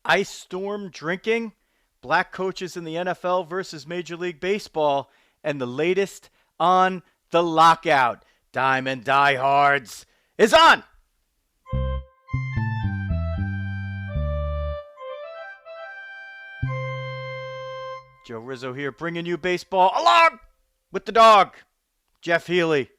Ice storm drinking, black coaches in the NFL versus Major League Baseball, and the latest on the lockout. Diamond Diehards is on. Joe Rizzo here, bringing you baseball along with the dog, Jeff Healy.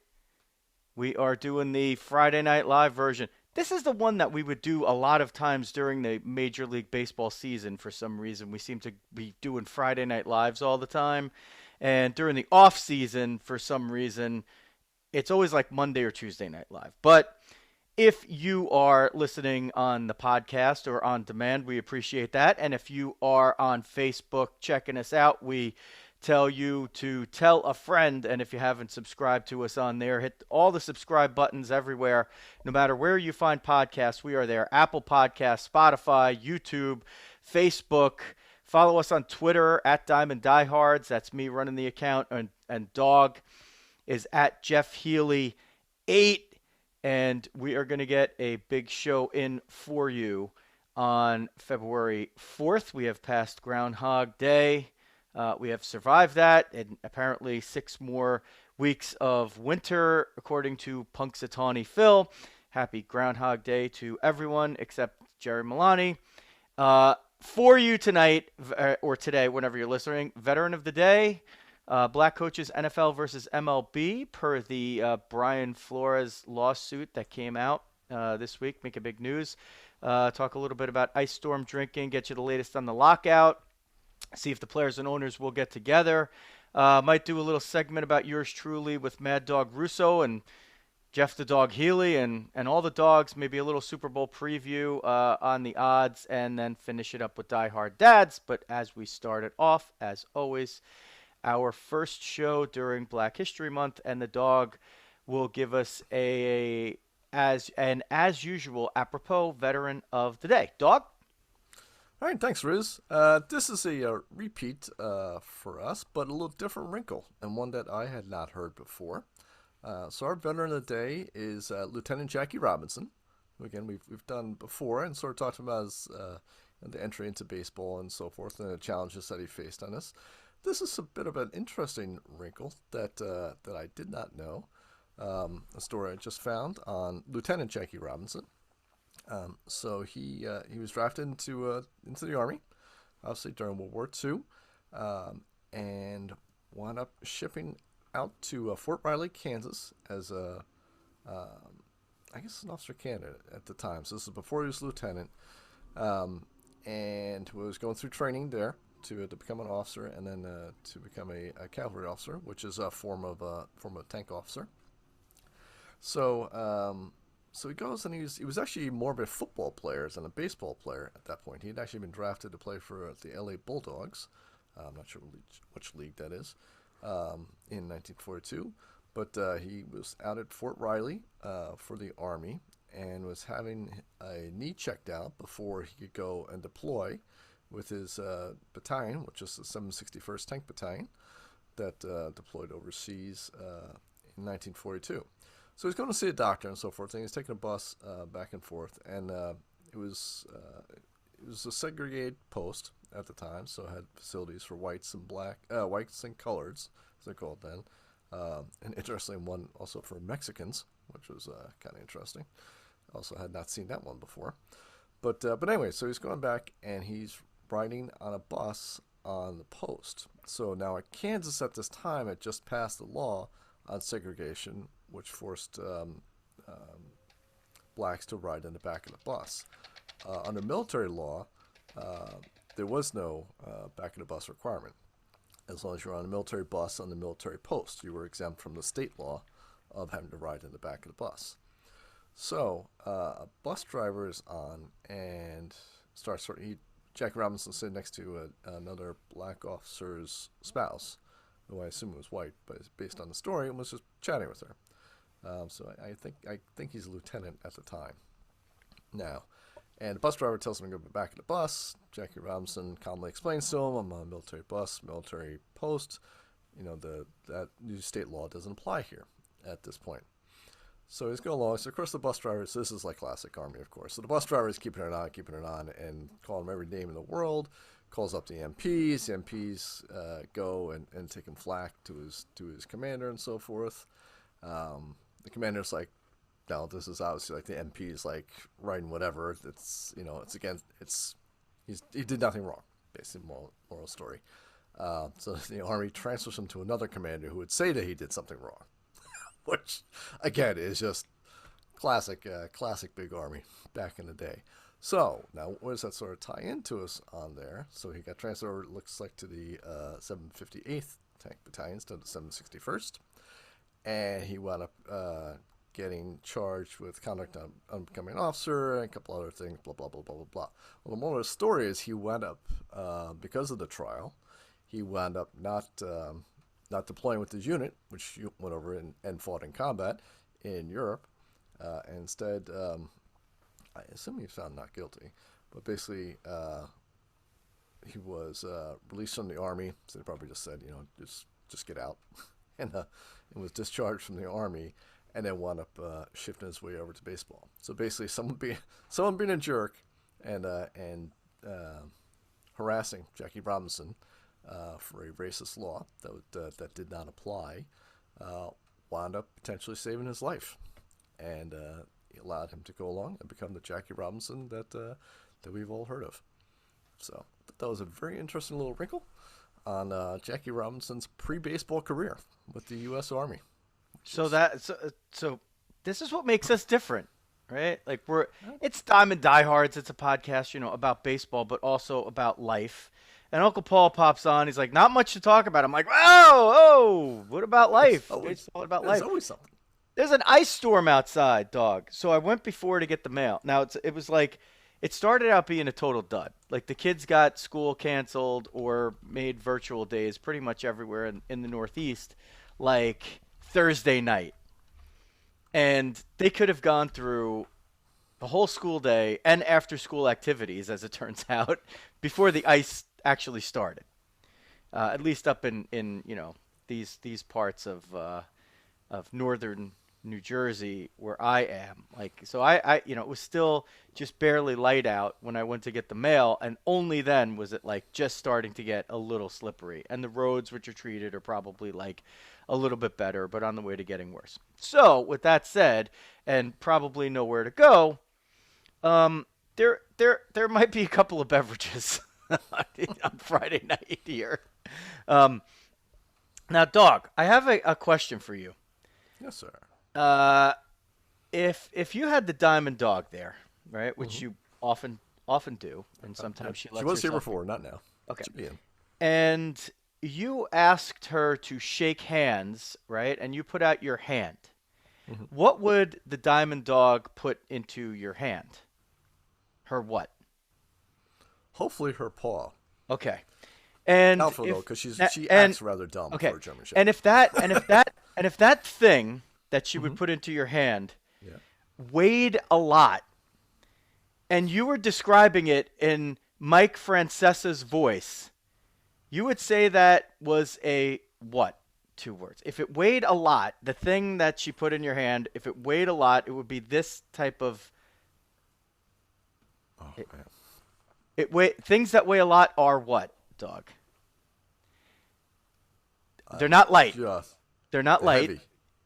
We are doing the Friday Night Live version. This is the one that we would do a lot of times during the Major League Baseball season for some reason. We seem to be doing Friday Night Lives all the time. And during the off season, for some reason, it's always like Monday or Tuesday Night Live. But if you are listening on the podcast or on demand, we appreciate that. And if you are on Facebook checking us out, we tell you to tell a friend. And if you haven't subscribed to us on there, hit all the subscribe buttons everywhere. No matter where you find podcasts, we are there. Apple Podcasts, Spotify, YouTube, Facebook. Follow us on Twitter at Diamond Diehards. That's me running the account. And Dog is at Jeff Healy 8. And we are going to get a big show in for you on February 4th. We have passed Groundhog Day. We have survived that, and apparently 6 more weeks of winter, according to Punxsutawney Phil. Happy Groundhog Day to everyone except Jerry Milani. For you tonight, or today, whenever you're listening, Veteran of the Day. Black coaches NFL versus MLB per the Brian Flores lawsuit that came out this week. Make a big news. Talk a little bit about ice storm drinking. Get you the latest on the lockout. See if the players and owners will get together. Might do a little segment about yours truly with Mad Dog Russo and Jeff the Dog Healy and all the dogs. Maybe a little Super Bowl preview on the odds, and then finish it up with Die Hard Dads. But as we started off, as always, our first show during Black History Month, and the dog will give us as usual, apropos veteran of the day. Dog? All right, thanks, Riz. This is a repeat for us, but a little different wrinkle, and one that I had not heard before. So our veteran of the day is Lieutenant Jackie Robinson, who, again, we've done before and sort of talked about his the entry into baseball and so forth, and the challenges that he faced on this. This is a bit of an interesting wrinkle that I did not know. A story I just found on Lieutenant Jackie Robinson. So he was drafted into the Army, obviously during World War II, and wound up shipping out to Fort Riley, Kansas, as I guess an officer candidate at the time. So this is before he was lieutenant, and was going through training there to become an officer, and then to become a cavalry officer, which is a form of a tank officer. So he goes, and he was actually more of a football player than a baseball player at that point. He had actually been drafted to play for the LA Bulldogs. I'm not sure which league that is, in 1942. But he was out at Fort Riley for the Army, and was having a knee checked out before he could go and deploy with his battalion, which is the 761st Tank Battalion, that deployed overseas in 1942. So he's going to see a doctor and so forth, and he's taking a bus back and forth, and it was a segregated post at the time, so it had facilities for whites and whites and coloreds, as they're called then, and interestingly, one also for Mexicans, which was kind of interesting. Also had not seen that one before, but anyway, so he's going back, and he's riding on a bus on the post. So now at Kansas at this time had just passed the law on segregation, which forced blacks to ride in the back of the bus. Under military law, there was no back of the bus requirement. As long as you're on a military bus on the military post, you were exempt from the state law of having to ride in the back of the bus. So a bus driver is on and starts Jack Robinson sitting next to another black officer's spouse, who I assume was white, but based on the story, and was just chatting with her. So I think he's a lieutenant at the time now. And the bus driver tells him to go back in the bus. Jackie Robinson calmly explains to him, I'm on a military bus, military post. That new state law doesn't apply here at this point. So he's going along. So of course the bus driver. So this is like classic Army, of course. So the bus driver is keeping it on, and calling him every name in the world. Calls up the MPs. The MPs go and take him flack to his commander and so forth. The commander's like, no, this is obviously like the MP's like writing whatever. It's he did nothing wrong. Basically, moral story. So the Army transfers him to another commander who would say that he did something wrong, which again is just classic big Army back in the day. So now what does that sort of tie into us on there? So he got transferred, it looks like, to the 758th Tank Battalion instead of the 761st, and he wound up getting charged with conduct on unbecoming officer and a couple other things, blah, blah, blah, blah, blah, blah. Well, the moral of the story is he wound up, because of the trial, he wound up not deploying with his unit, which went over and fought in combat in Europe. And instead, I assume he was found not guilty, but basically he was released from the Army, so they probably just said, just get out, and was discharged from the Army, and then wound up shifting his way over to baseball. So basically, someone being a jerk and harassing Jackie Robinson for a racist law that did not apply, wound up potentially saving his life, and allowed him to go along and become the Jackie Robinson that we've all heard of. So that was a very interesting little wrinkle on Jackie Robinson's pre-baseball career with the U.S. Army. So this is what makes us different, right? Like it's Diamond Diehards. It's a podcast, about baseball, but also about life. And Uncle Paul pops on. He's like, not much to talk about. I'm like, oh, what about life? It's all about life. There's always something. There's an ice storm outside, dog. So I went before to get the mail. Now it was like, it started out being a total dud. Like the kids got school canceled or made virtual days pretty much everywhere in the Northeast, like Thursday night. And they could have gone through the whole school day and after school activities, as it turns out, before the ice actually started. At least up in these parts of northern New Jersey where I am. Like, so I it was still just barely light out when I went to get the mail, and only then was it like just starting to get a little slippery, and the roads which are treated are probably like a little bit better, but on the way to getting worse. So with that said, and probably nowhere to go, there might be a couple of beverages on Friday night here. Now, Dog, I have a question for you. Yes, sir. If you had the Diamond Dog there, right, which you often do, and sometimes she was here before, not now. Okay. Should be in. And you asked her to shake hands, right, and you put out your hand. Mm-hmm. What would the Diamond Dog put into your hand? Her what? Hopefully her paw. Okay. And doubtful though, because she acts rather dumb for a German Shepherd. And if that thing that she would put into your hand weighed a lot, and you were describing it in Mike Francesa's voice, you would say that was a what? 2 words. If it weighed a lot, the thing that she put in your hand, if it weighed a lot, it would be this type of. Oh man. Things that weigh a lot are what, Dog? They're not light. They're not light. Heavy.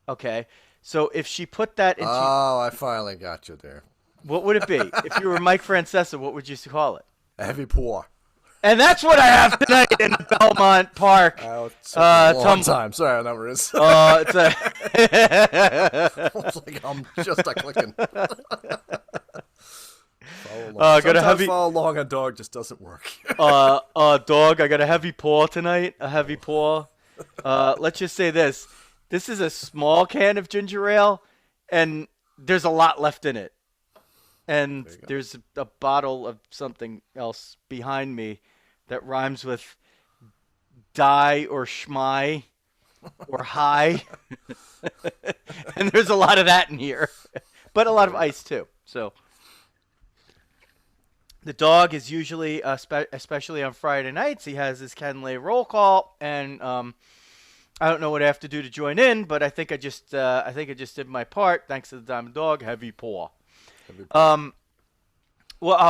Okay. So if she put that into... Oh, I finally got you there. What would it be? If you were Mike Francesa, what would you call it? A heavy paw. And that's what I have tonight in Belmont Park. It's a long time. Sorry, that number is. It's like I'm just a clicking. Got a heavy follow along. A dog just doesn't work. Dog, I got a heavy paw tonight. A heavy paw. Let's just say this. This is a small can of ginger ale, and there's a lot left in it. And there's a bottle of something else behind me that rhymes with die or schmy or high. And there's a lot of that in here, but a lot of ice too. So the dog is usually, especially on Friday nights, he has his Ken Lay roll call, and I don't know what I have to do to join in, but I think I just did my part. Thanks to the Diamond Dog, heavy paw. Well,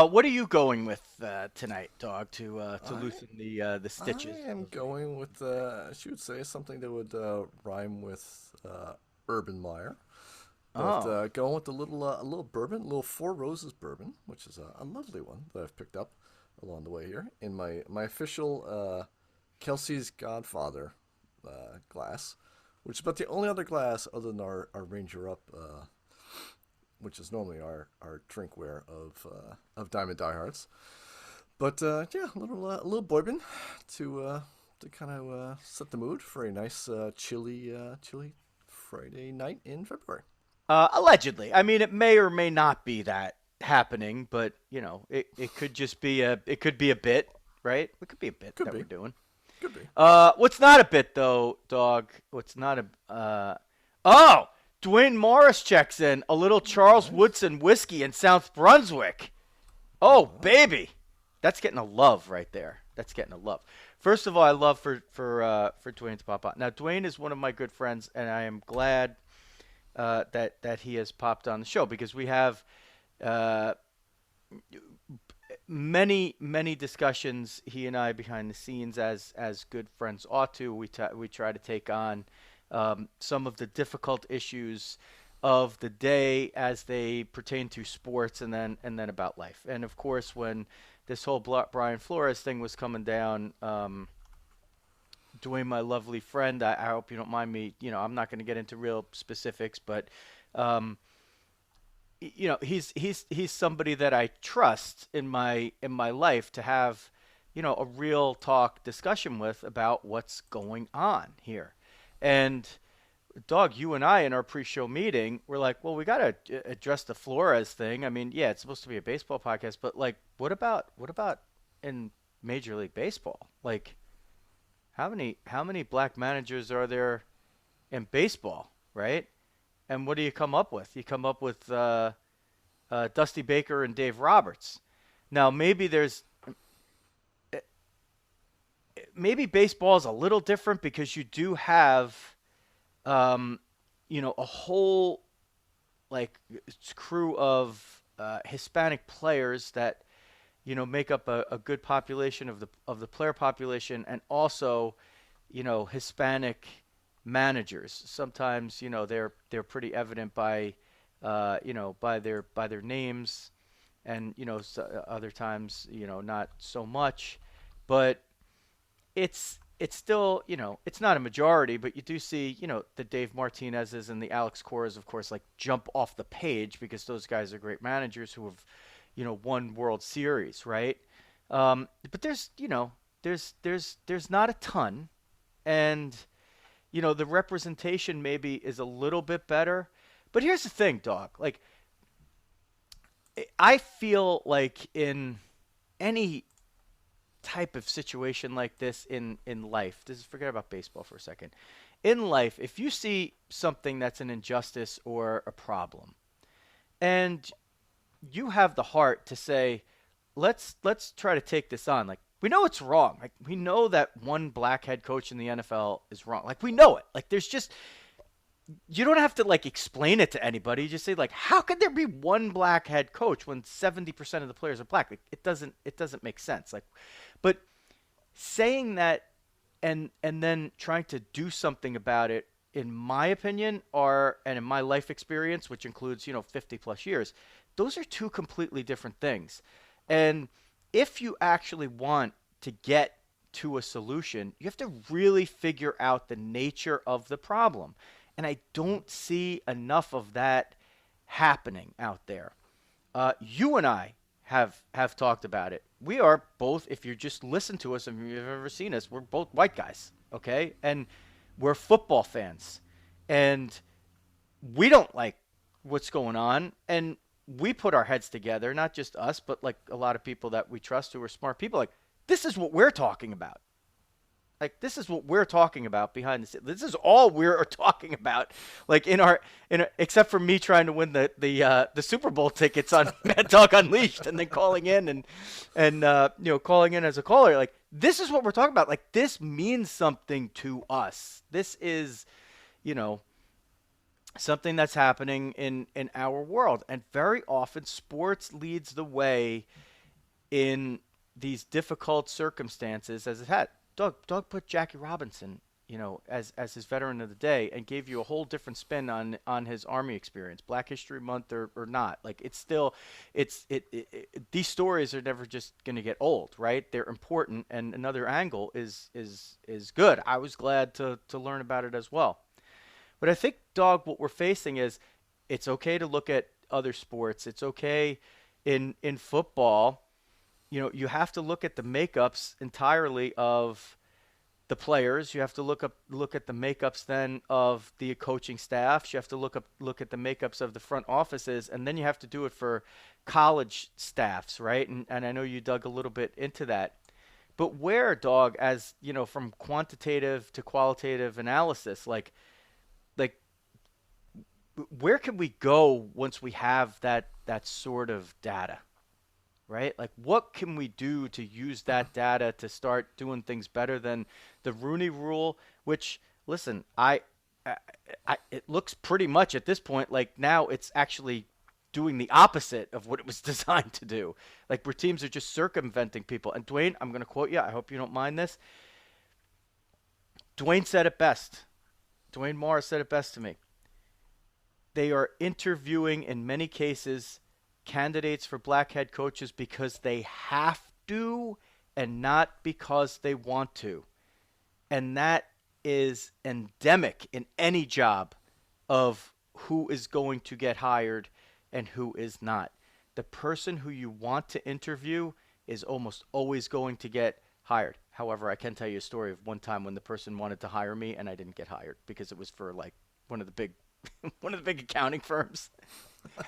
what are you going with tonight, Dog, to loosen the stitches? I am going with, she would say, something that would rhyme with Urban Meyer. But going with a little bourbon, a little Four Roses bourbon, which is a lovely one that I've picked up along the way here in my official Kelsey's Godfather glass, which is about the only other glass other than our Ranger Up, which is normally our drinkware of Diamond Diehards. But yeah, a little bourbon to kind of set the mood for a nice chilly Friday night in February. Allegedly. I mean, it may or may not be that happening, but it could just be a bit, right? It could be a bit Could be. we're doing. Could be. What's not a bit though, Dog? What's not a oh, Dwayne Morris checks in. A little Charles Woodson whiskey in South Brunswick. Oh, baby. That's getting a love right there. That's getting a love. First of all, I love for Dwayne to pop on. Now, Dwayne is one of my good friends, and I am glad that he has popped on the show because we have many discussions, he and I, behind the scenes as good friends ought to. We try to take on some of the difficult issues of the day as they pertain to sports and then about life. And of course, when this whole Brian Flores thing was coming down, Dwayne, my lovely friend, I hope you don't mind me, I'm not going to get into real specifics, but he's somebody that I trust in my life to have, a real talk discussion with about what's going on here. And Dog, you and I in our pre-show meeting, we're like, well, we got to address the Flores thing. I mean, yeah, it's supposed to be a baseball podcast, but like, what about in Major League Baseball? Like, how many black managers are there in baseball, right? And what do you come up with? You come up with Dusty Baker and Dave Roberts. Now, maybe baseball is a little different because you do have, a whole like crew of Hispanic players that make up a good population of the player population, and also Hispanic managers. Sometimes they're pretty evident by by their names, and other times not so much, but it's still it's not a majority, but you do see the Dave Martinez's and the Alex Coras, of course, like jump off the page because those guys are great managers who have won World Series, right? But there's not a ton, and the representation maybe is a little bit better. But here's the thing, Dog. Like, I feel like in any type of situation like this in life, forget about baseball for a second. In life, if you see something that's an injustice or a problem, and you have the heart to say, let's try to take this on. Like, we know it's wrong. Like, we know that one black head coach in the NFL is wrong. Like, we know it. Like, there's just, you don't have to like explain it to anybody. You just say, like, how could there be one black head coach when 70% of the players are black? Like, it doesn't make sense. Like, but saying that and then trying to do something about it, in my opinion, and in my life experience, which includes 50 plus years, those are two completely different things. And if you actually want to get to a solution, you have to really figure out the nature of the problem. And I don't see enough of that happening out there. You and I have talked about it. We are both, if you just listen to us and you've ever seen us, we're both white guys, okay? And we're football fans. And we don't like what's going on. And we put our heads together, not just us, but like a lot of people that we trust who are smart people. Like, this is what we're talking about. Like, this is what we're talking about behind the scenes. This is all we're talking about. Like, except for me trying to win the Super Bowl tickets on Mad Dog Unleashed, and then calling in and calling in as a caller. Like, this is what we're talking about. Like, this means something to us. This is, you know, something that's happening in our world. And very often, sports leads the way in these difficult circumstances, as it had. Doug put Jackie Robinson, as his veteran of the day, and gave you a whole different spin on his Army experience, Black History Month or not. Like, it's still, these stories are never just going to get old, right? They're important, and another angle is good. I was glad to learn about it as well. But I think, Dog, what we're facing is it's okay to look at other sports. It's okay in football. You have to look at the makeups entirely of the players. You have to look at the makeups then of the coaching staffs. You have to look at the makeups of the front offices, and then you have to do it for college staffs, right? And I know you dug a little bit into that. But where, Dog, as from quantitative to qualitative analysis, like where can we go once we have that sort of data? Right? Like, what can we do to use that data to start doing things better than the Rooney Rule? Which, listen, it looks pretty much at this point like now it's actually doing the opposite of what it was designed to do. Like, where teams are just circumventing people. And Dwayne, I'm going to quote you. I hope you don't mind this. Dwayne said it best. Dwayne Morris said it best to me. They are interviewing, in many cases, candidates for black head coaches because they have to and not because they want to. And that is endemic in any job of who is going to get hired and who is not. The person who you want to interview is almost always going to get hired. However, I can tell you a story of one time when the person wanted to hire me and I didn't get hired because it was for like one of the big accounting firms.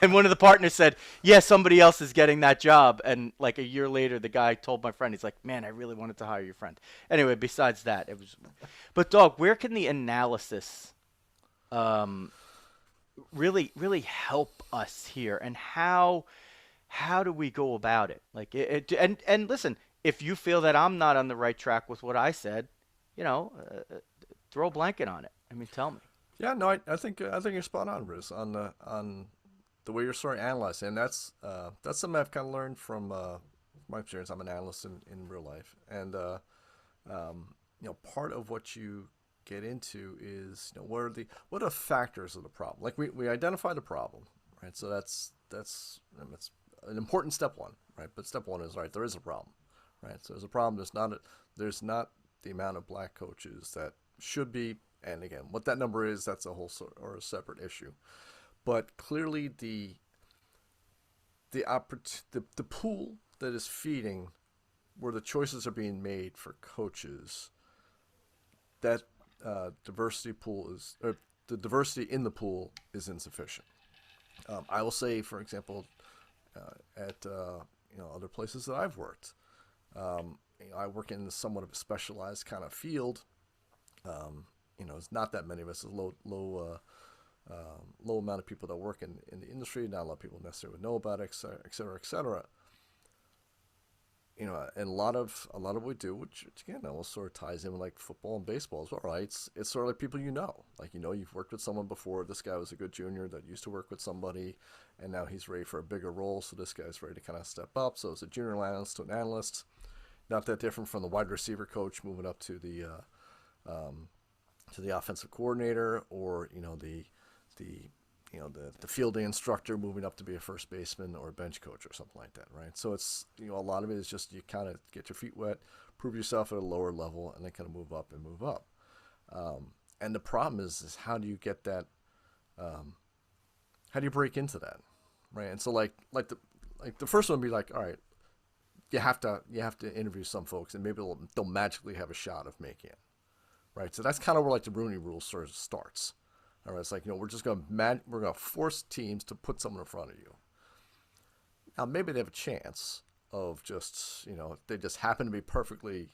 And one of the partners said, yeah, somebody else is getting that job. And like a year later, the guy told my friend, he's like, man, I really wanted to hire your friend. Anyway, besides that, it was. But, Dog, where can the analysis really help us here? And how do we go about it? Like, and listen, if you feel that I'm not on the right track with what I said, throw a blanket on it. I mean, tell me. Yeah, no, I think you're spot on, Riz, on the way you're sort of analyzing, and that's something I've kind of learned from my experience. I'm an analyst in real life, and part of what you get into is what are the factors of the problem. Like, we identify the problem, right? So that's an important step one, right? But step one is, right, there is a problem, right? So there's a problem. There's not the amount of black coaches that should be. And again, what that number is, that's a whole or a separate issue. But clearly, the pool that is feeding, where the choices are being made for coaches, that diversity pool is, or the diversity in the pool is insufficient. I will say, for example, at other places that I've worked, I work in somewhat of a specialized kind of field. It's not that many of us. It's a low amount of people that work in the industry. Not a lot of people necessarily know about it, et cetera, et cetera. And a lot of what we do, which again, almost sort of ties in with like football and baseball as well, right? It's sort of like people like you've worked with someone before. This guy was a good junior that used to work with somebody, and now he's ready for a bigger role. So this guy's ready to kind of step up. So it's a junior analyst to an analyst, not that different from the wide receiver coach moving up to the offensive coordinator, or the fielding instructor moving up to be a first baseman or a bench coach or something like that, right? So it's a lot of it is just you kind of get your feet wet, prove yourself at a lower level, and then kind of move up and move up. And the problem is how do you get that? How do you break into that, right? And so like the first one would be like, all right, you have to interview some folks, and maybe they'll magically have a shot of making it. Right, so that's kind of where like the Rooney Rule sort of starts. All right, it's like we're just gonna force teams to put someone in front of you. Now maybe they have a chance of just they just happen to be perfectly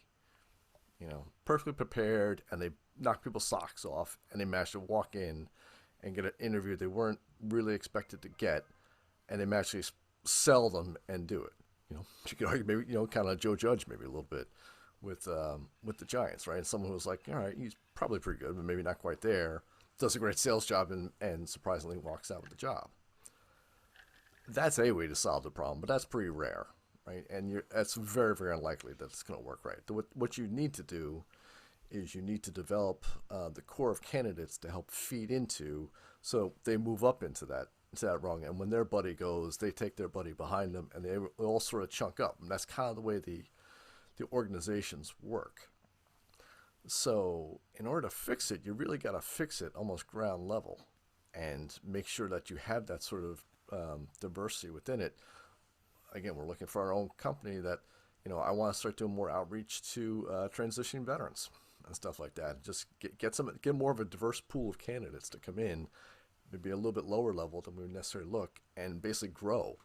prepared, and they knock people's socks off, and they manage to walk in and get an interview they weren't really expected to get, and they manage to sell them and do it. You could argue maybe kind of Joe Judge maybe a little bit with the Giants, right? And someone who was like, all right, he's probably pretty good, but maybe not quite there. Does a great sales job and surprisingly walks out with the job. That's a way to solve the problem, but that's pretty rare, right? And that's very, very unlikely that it's going to work right. What you need to do is you need to develop the core of candidates to help feed into, so they move up into that rung. And when their buddy goes, they take their buddy behind them, and they all sort of chunk up. And that's kind of the way the organizations work. So in order to fix it, you really got to fix it almost ground level and make sure that you have that sort of diversity within it. Again, we're looking for our own company that, I want to start doing more outreach to transitioning veterans and stuff like that. Just get more of a diverse pool of candidates to come in, maybe a little bit lower level than we would necessarily look, and basically grow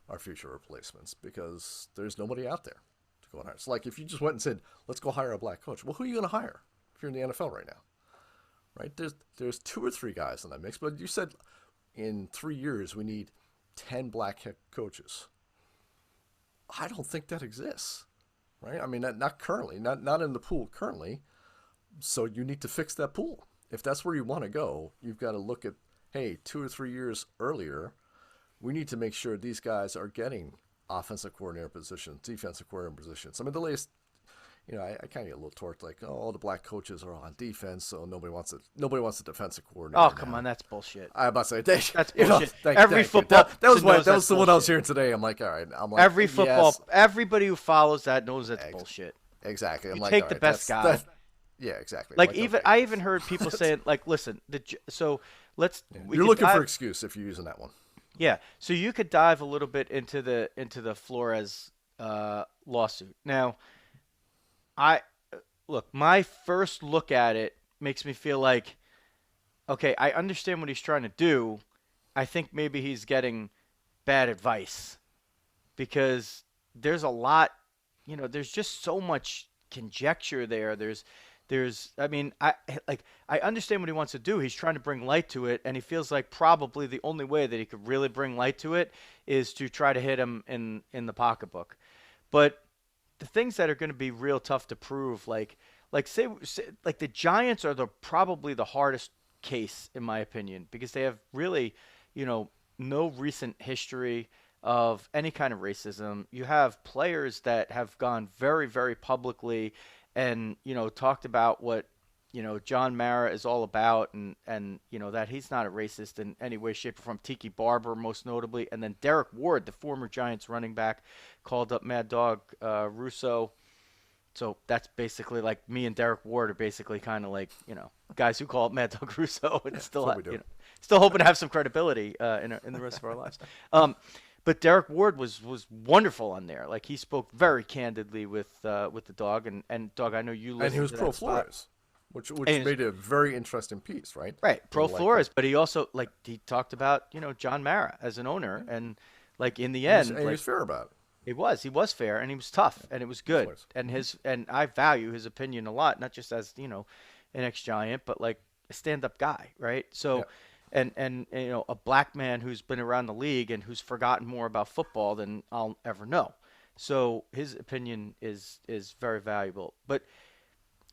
our future replacements, because there's nobody out there to go and hire. It's like if you just went and said, let's go hire a black coach. Well, who are you going to hire if you're in the NFL right now? Right? There's 2 or 3 guys in that mix, but you said in 3 years we need 10 black head coaches. I don't think that exists, right? I mean, not currently, not in the pool currently. So you need to fix that pool. If that's where you want to go, you've got to look at, hey, 2 or 3 years earlier, we need to make sure these guys are getting offensive coordinator positions, defensive coordinator positions. I mean, the latest, I kind of get a little torqued, like, oh, all the black coaches are on defense, so nobody wants a defensive coordinator. Oh, come on, that's bullshit. I'm about to say, that's bullshit. Every football that was the one I was hearing today. I'm like, all right. I'm like, everybody who follows that knows that's bullshit. Exactly. I'm you like, take the best guy. Yeah, exactly. Like I even heard people saying, like, listen, you're looking for excuse if you're using that one. Yeah, so you could dive a little bit into the Flores lawsuit. Now, my first look at it makes me feel like, okay, I understand what he's trying to do. I think maybe he's getting bad advice, because there's a lot, there's just so much conjecture there. I understand what he wants to do. He's trying to bring light to it, and he feels like probably the only way that he could really bring light to it is to try to hit him in the pocketbook. But the things that are going to be real tough to prove, like say the Giants are probably the hardest case in my opinion, because they have really, no recent history of any kind of racism. You have players that have gone very, very publicly and, talked about what, John Mara is all about, and that he's not a racist in any way, shape, or form. Tiki Barber, most notably. And then Derek Ward, the former Giants running back, called up Mad Dog Russo. So that's basically like me and Derek Ward are basically kind of like, guys who call up Mad Dog Russo and still hoping to have some credibility in the rest of our lives. But Derek Ward was wonderful on there. Like, he spoke very candidly with the dog, and Dog, I know you listened. And he was pro Flores, which made it a very interesting piece, right? Right, pro Flores, but he also he talked about John Mara as an owner, and in the end, he was fair about it. He was fair, and he was tough, and it was good, and I value his opinion a lot, not just as an ex-Giant, but like a stand-up guy, right? So. Yeah. And a black man who's been around the league and who's forgotten more about football than I'll ever know. So his opinion is very valuable. But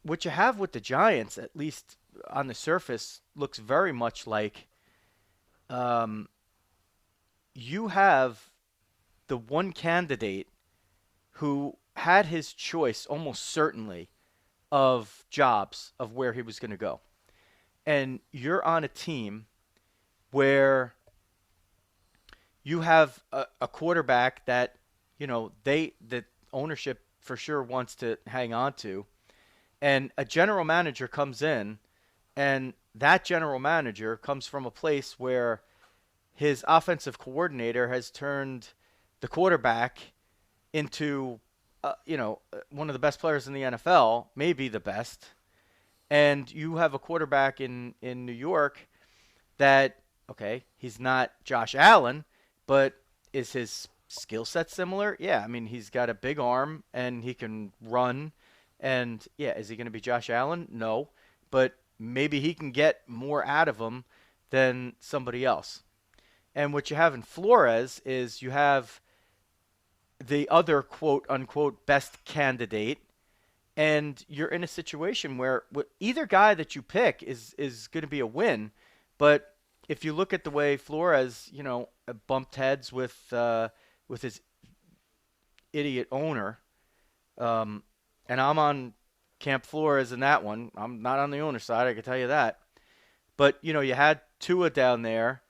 what you have with the Giants, at least on the surface, looks very much like you have the one candidate who had his choice almost certainly of jobs, of where he was going to go. And you're on a team where you have a quarterback that, the ownership for sure wants to hang on to, and a general manager comes in, and that general manager comes from a place where his offensive coordinator has turned the quarterback into, one of the best players in the NFL, maybe the best, and you have a quarterback in New York that, okay, he's not Josh Allen, but is his skill set similar? Yeah, I mean, he's got a big arm and he can run. And, yeah, is he going to be Josh Allen? No. But maybe he can get more out of him than somebody else. And what you have in Flores is you have the other quote-unquote best candidate And you're in a situation where either guy that you pick is going to be a win. But if you look at the way Flores, bumped heads with his idiot owner, and I'm on Camp Flores in that one. I'm not on the owner side, I can tell you that. But, you had Tua down there,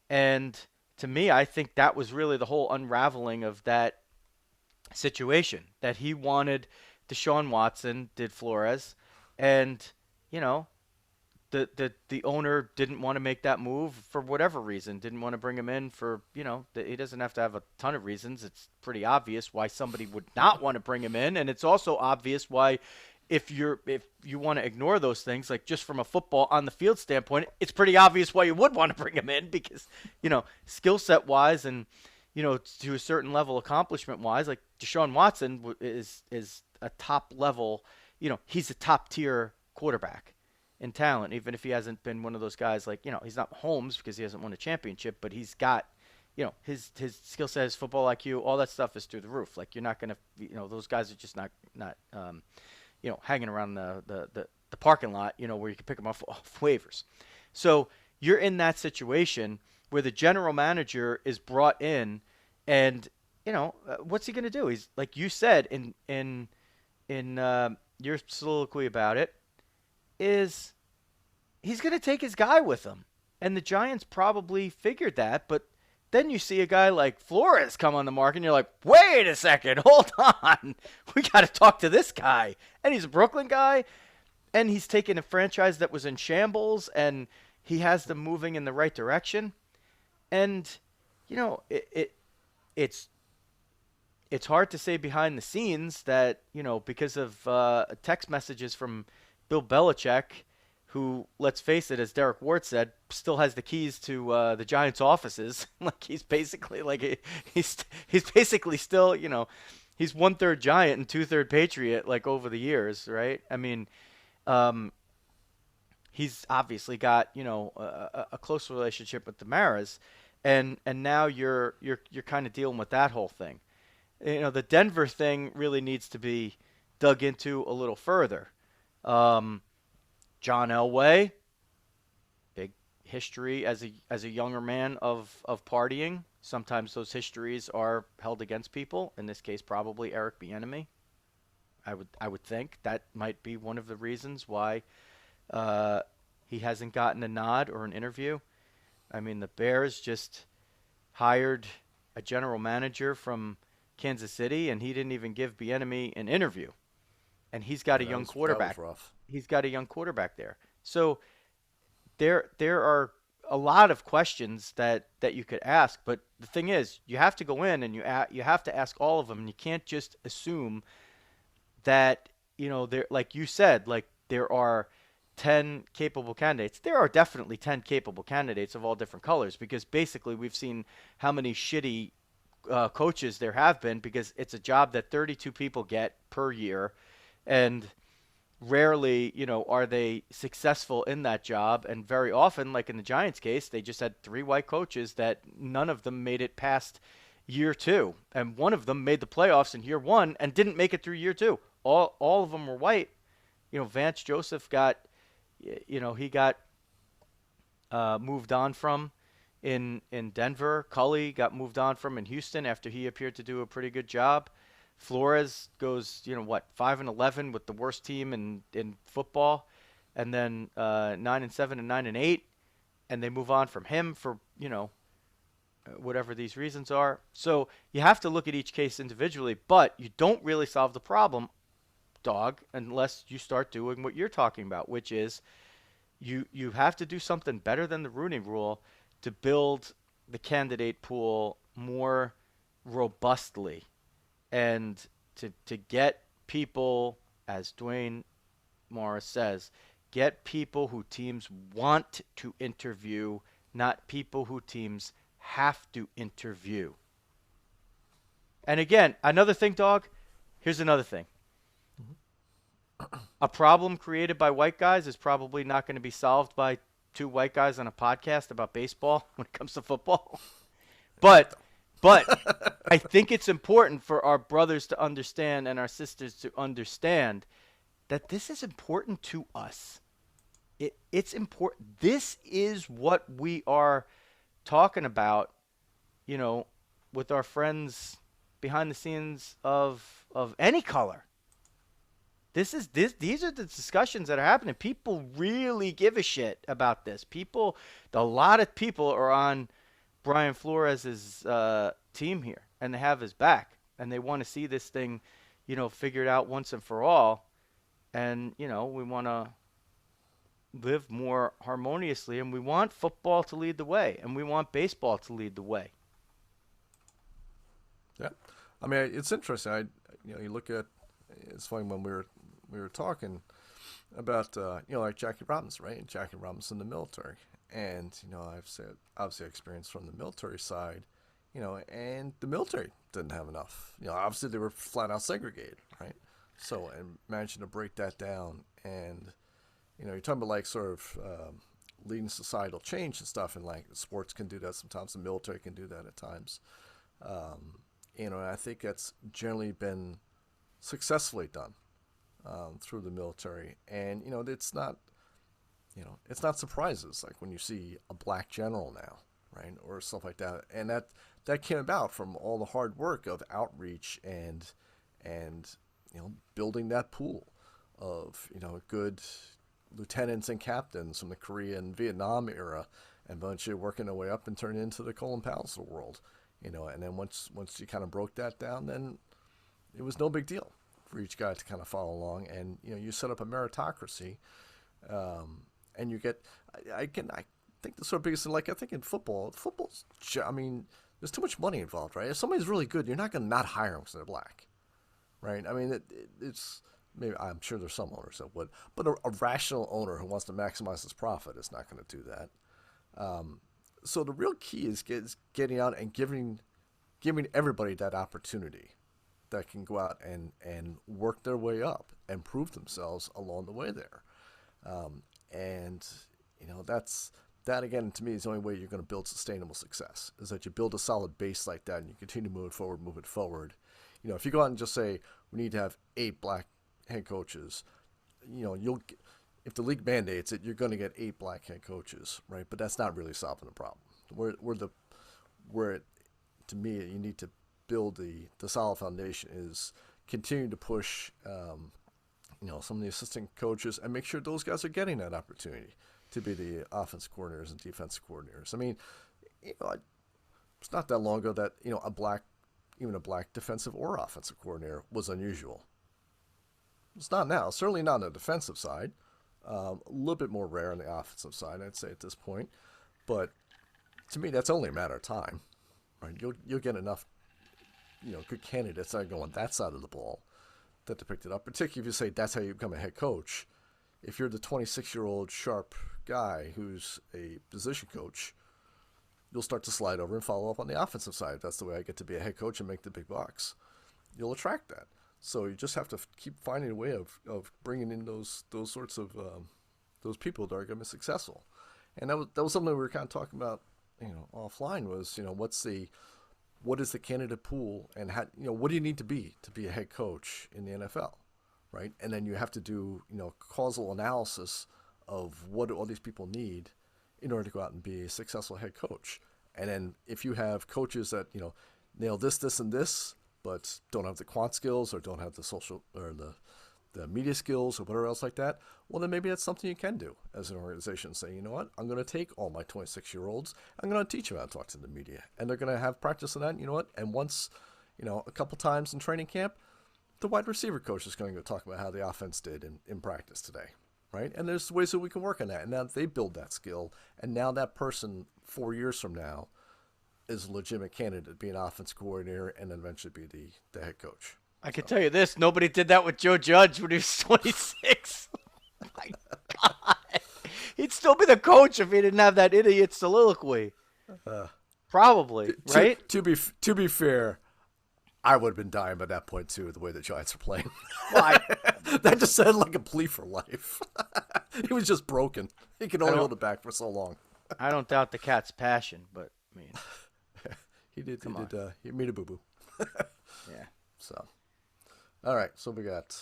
and to me, I think that was really the whole unraveling of that situation, that he wanted Deshaun Watson, did Flores, and, the owner didn't want to make that move for whatever reason, didn't want to bring him in for, he doesn't have to have a ton of reasons. It's pretty obvious why somebody would not want to bring him in, and it's also obvious why if you want to ignore those things, like just from a football on the field standpoint, it's pretty obvious why you would want to bring him in because, skill set wise and, to a certain level accomplishment wise, like Deshaun Watson is a top level, he's a top tier quarterback in talent, even if he hasn't been one of those guys like, he's not Mahomes because he hasn't won a championship, but he's got, his skill set, his football IQ, all that stuff is through the roof. Like you're not going to, those guys are just not hanging around the parking lot, where you can pick them off waivers. So you're in that situation where the general manager is brought in and, what's he going to do? He's like you said in your soliloquy about it, is he's going to take his guy with him. And the Giants probably figured that, but then you see a guy like Flores come on the market, and you're like, wait a second, hold on. We got to talk to this guy. And he's a Brooklyn guy, and he's taken a franchise that was in shambles, and he has them moving in the right direction. And, it's hard to say behind the scenes that, because of text messages from Bill Belichick, who, let's face it, as Derek Ward said, still has the keys to the Giants' offices. Like he's basically he's basically still, he's 1/3 Giant and 2/3 Patriot, like over the years, right? I mean, he's obviously got a close relationship with the Maras, and now you're kind of dealing with that whole thing. The Denver thing really needs to be dug into a little further. John Elway, big history as a younger man of partying. Sometimes those histories are held against people. In this case, probably Eric Bieniemy. I would think that might be one of the reasons why he hasn't gotten a nod or an interview. I mean, the Bears just hired a general manager from Kansas City, and he didn't even give Bieniemy an interview. And he's got a young quarterback. That was rough. He's got a young quarterback there. So there are a lot of questions that you could ask. But the thing is, you have to go in and you have to ask all of them. And you can't just assume that, there, like you said, like there are 10 capable candidates. There are definitely 10 capable candidates of all different colors because basically we've seen how many shitty coaches there have been because it's a job that 32 people get per year. And rarely, are they successful in that job. And very often, like in the Giants case, they just had 3 white coaches that none of them made it past year 2. And one of them made the playoffs in year 1 and didn't make it through year 2. All of them were white. Vance Joseph got, he got moved on from in Denver. Culley got moved on from in Houston after he appeared to do a pretty good job. Flores goes, 5-11 with the worst team in football, and then 9-7 and 9-8, and they move on from him for whatever these reasons are. So you have to look at each case individually, but you don't really solve the problem, Dog, unless you start doing what you're talking about, which is you have to do something better than the Rooney Rule to build the candidate pool more robustly. And to get people, as Dwayne Morris says, get people who teams want to interview, not people who teams have to interview. And again, another thing, Dog, here's another thing. A problem created by white guys is probably not going to be solved by 2 white guys on a podcast about baseball when it comes to football. But I think it's important for our brothers to understand and our sisters to understand that this is important to us. It's important. This is what we are talking about, you know, with our friends behind the scenes of any color. These are the discussions that are happening. People really give a shit about this. A lot of people are on Brian Flores' team here, and they have his back, and they want to see this thing, figured out once and for all. And we want to live more harmoniously, and we want football to lead the way, and we want baseball to lead the way. Yeah, I mean, it's interesting. You look at, it's funny when we were talking about like Jackie Robinson, right? And Jackie Robinson in the military, and I've said obviously experience from the military side, and the military didn't have enough. Obviously they were flat out segregated, right? So, and managing to break that down, and you're talking about like sort of leading societal change and stuff, and like sports can do that sometimes, the military can do that at times. And I think that's generally been successfully done through the military, and it's not surprises like when you see a black general now, right, or stuff like that, and that came about from all the hard work of outreach and building that pool of good lieutenants and captains from the Korea and Vietnam era, and eventually working their way up and turning into the Colin Powells of the world, and then once you kind of broke that down, then it was no big deal for each guy to kind of follow along, and you set up a meritocracy, and you get I think the sort of biggest thing, like I think in football's, I mean, there's too much money involved, right? If somebody's really good, you're not going to not hire them because they're black, right? I mean, it's maybe, I'm sure there's some owners that would, but a rational owner who wants to maximize his profit is not going to do that. So the real key is getting out and giving everybody that opportunity that can go out and work their way up and prove themselves along the way there. And that again, to me, is the only way you're going to build sustainable success, is that you build a solid base like that and you continue to move it forward. If you go out and just say, we need to have 8 black head coaches, if the league mandates it, you're going to get 8 black head coaches, right? But that's not really solving the problem. To me, you need to build the solid foundation is continue to push, some of the assistant coaches and make sure those guys are getting that opportunity to be the offensive coordinators and defensive coordinators. I mean, it's not that long ago that a black defensive or offensive coordinator was unusual. It's not now. Certainly not on the defensive side. A little bit more rare on the offensive side, I'd say, at this point. But to me, that's only a matter of time. Right? You'll get enough, good candidates that are going that side of the ball that to pick it up. Particularly if you say that's how you become a head coach. If you're the 26-year-old sharp guy who's a position coach, you'll start to slide over and follow up on the offensive side. That's the way I get to be a head coach and make the big bucks. You'll attract that. So you just have to keep finding a way of bringing in those sorts of those people that are going to be successful. And that was something we were kind of talking about, offline, was what is the candidate pool, and how, what do you need to be a head coach in the NFL, right? And then you have to do causal analysis of what all these people need in order to go out and be a successful head coach. And then if you have coaches that nail this, and this, but don't have the quant skills or don't have the social or the media skills or whatever else like that, well, then maybe that's something you can do as an organization. Say, you know what, I'm going to take all my 26-year-olds, I'm going to teach them how to talk to the media, and they're going to have practice on that. You know what? And once, a couple times in training camp, the wide receiver coach is going to go talk about how the offense did in practice today, right? And there's ways that we can work on that. And now they build that skill, and now that person 4 years from now is a legitimate candidate to be an offense coordinator and then eventually be the head coach. I can tell you this, nobody did that with Joe Judge when he was 26. Oh my God. He'd still be the coach if he didn't have that idiot soliloquy. Probably, right? To be fair, I would have been dying by that point too, the way the Giants are playing. Well, that just sounded like a plea for life. He was just broken. He could only hold it back for so long. I don't doubt the cat's passion, but I mean, he made a boo-boo. Yeah. So, all right. So we got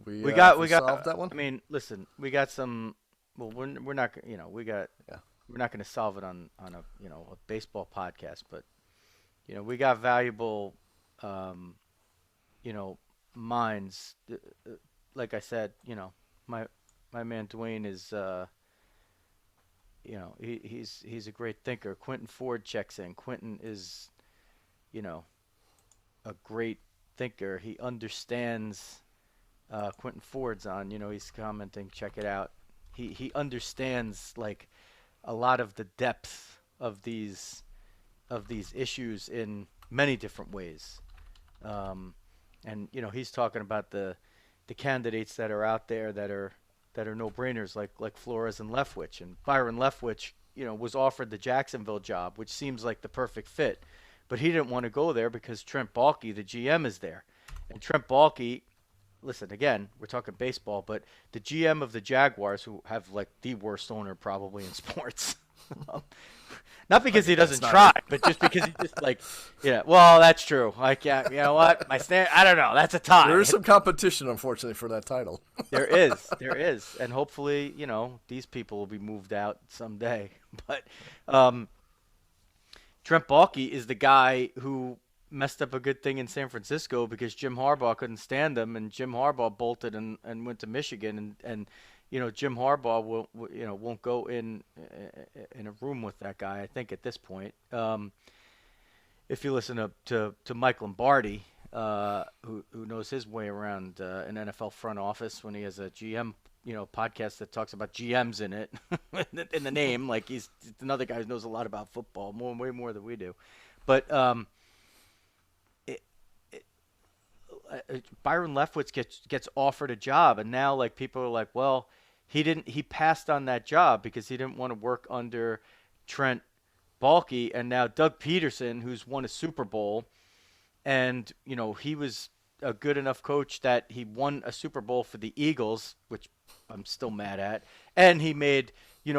We We got. solved that one. I mean, listen, we got some. Well, we're not. We got. Yeah. We're not going to solve it on a a baseball podcast, but we got valuable, um, you know, minds. Like I said, my my man Dwayne is. He's a great thinker. Quentin Ford checks in. Quentin is, you know, a great thinker. He understands. Quentin Ford's on. He's commenting. Check it out. He understands like a lot of the depth of these issues in many different ways. And he's talking about the candidates that are out there that are no-brainers like Flores and Leftwich. And Byron Leftwich, was offered the Jacksonville job, which seems like the perfect fit. But he didn't want to go there because Trent Baalke, the GM, is there. And Trent Baalke, listen, again, we're talking baseball, but the GM of the Jaguars, who have like the worst owner probably in sports. Not because he doesn't try, but just because he just like, well, that's true. Like, yeah, you know what? I don't know. That's a tie. There is some competition, unfortunately, for that title. There is. And hopefully, these people will be moved out someday. But Trent Baalke is the guy who messed up a good thing in San Francisco because Jim Harbaugh couldn't stand him, and Jim Harbaugh bolted and went to Michigan, and Jim Harbaugh won't go in a room with that guy. I think at this point, if you listen to Mike Lombardi, who knows his way around an NFL front office when he has a GM podcast that talks about GMs in it in the name, like he's another guy who knows a lot about football, way more than we do, but Byron Leftwich gets offered a job, and now like people are like, well, he passed on that job because he didn't want to work under Trent Baalke, and now Doug Peterson, who's won a Super Bowl, and he was a good enough coach that he won a Super Bowl for the Eagles, which I'm still mad at, and he made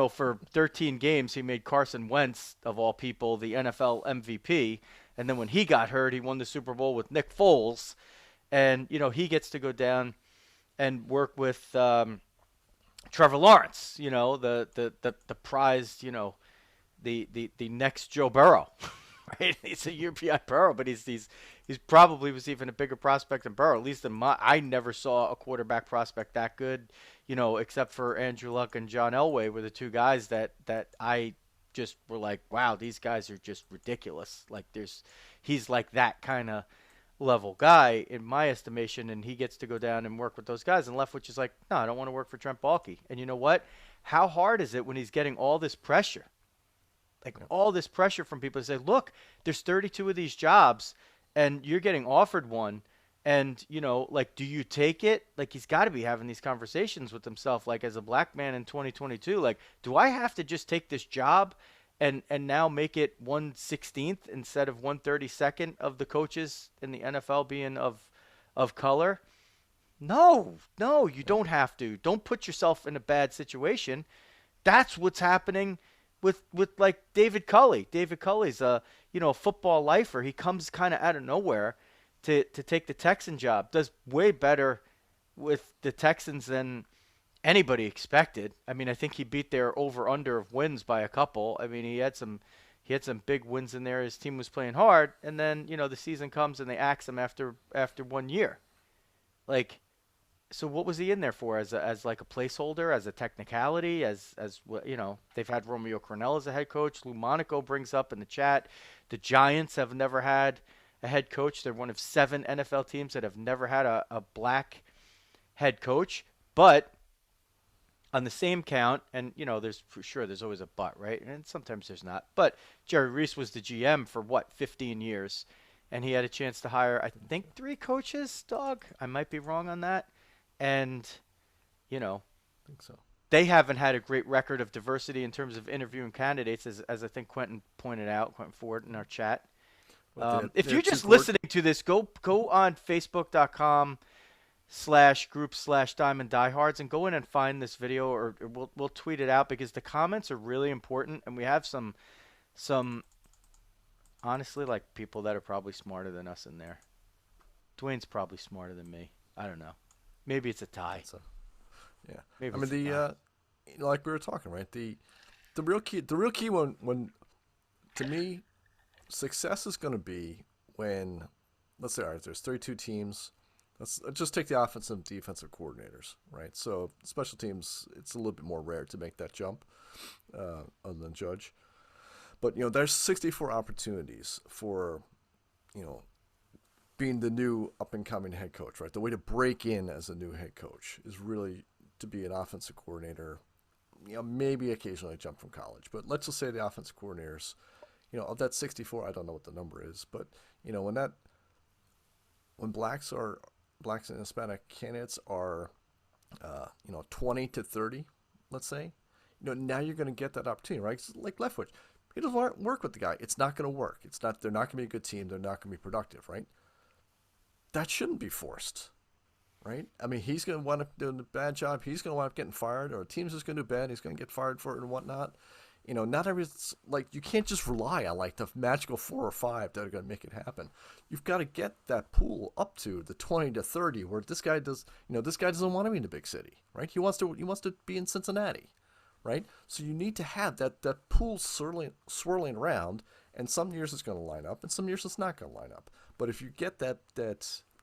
for 13 games he made Carson Wentz, of all people, the NFL MVP, and then when he got hurt, he won the Super Bowl with Nick Foles. And, he gets to go down and work with Trevor Lawrence, the prized, the next Joe Burrow, right? He's a UPI Burrow, but he's probably was even a bigger prospect than Burrow. At least I never saw a quarterback prospect that good, except for Andrew Luck and John Elway were the two guys that I just were like, wow, these guys are just ridiculous. Like he's like that kind of level guy in my estimation, and he gets to go down and work with those guys. And Leftwich is like, no, I don't want to work for Trent Baalke. And you know what? How hard is it when he's getting all this pressure? Like all this pressure from people to say, look, there's 32 of these jobs and you're getting offered one. And, like, do you take it? Like, he's got to be having these conversations with himself, like, as a black man in 2022. Like, do I have to just take this job and now make it 1/16th instead of 1/32nd of the coaches in the NFL being of color? No, you don't have to. Don't put yourself in a bad situation. That's what's happening with like David Culley. David Culley's a football lifer. He comes kind of out of nowhere to take the Texan job. Does way better with the Texans than anybody expected. I mean, I think he beat their over/under of wins by a couple. I mean, he had some big wins in there. His team was playing hard, and then the season comes and they axe him after 1 year. Like, so what was he in there for? As like a placeholder, as a technicality, as they've had Romeo Crennel as a head coach. Lou Monaco brings up in the chat, the Giants have never had a head coach. They're one of 7 NFL teams that have never had a black head coach, but on the same count, and there's for sure there's always a but, right? And sometimes there's not. But Jerry Reese was the GM for 15 years, and he had a chance to hire, I think, 3 coaches. Dog, I might be wrong on that. And I think so. They haven't had a great record of diversity in terms of interviewing candidates, as I think Quentin pointed out, Quentin Ford in our chat. If you're just listening to this, go on Facebook.com/group/Diamond Diehards and go in and find this video, or we'll tweet it out because the comments are really important, and we have some honestly like people that are probably smarter than us in there. Dwayne's probably smarter than me. I don't know. Maybe it's a tie. Yeah. Maybe I mean, it's a tie. like we were talking, right? The real key when to me, success is going to be when, let's say, all right, there's 32 teams. Let's just take the offensive and defensive coordinators, right? So special teams, it's a little bit more rare to make that jump, other than Judge. But there's 64 opportunities for, being the new up and coming head coach, right? The way to break in as a new head coach is really to be an offensive coordinator. Maybe occasionally jump from college, but let's just say the offensive coordinators, of that 64, I don't know what the number is, but when blacks and Hispanic candidates are, 20 to 30, let's say, now you're going to get that opportunity, right? It's like Leftwich, he doesn't want to work with the guy. It's not going to work. They're not going to be a good team. They're not going to be productive, right? That shouldn't be forced, right? I mean, he's going to wind up doing a bad job. He's going to wind up getting fired, or the team's just going to do bad. He's going to get fired for it and whatnot. Not everything's like, you can't just rely on like the magical 4 or 5 that are going to make it happen. You've got to get that pool up to the 20 to 30 where this guy doesn't want to be in the big city, right? He wants to be in Cincinnati, right? So you need to have that pool swirling around, and some years it's going to line up and some years it's not going to line up. But if you get that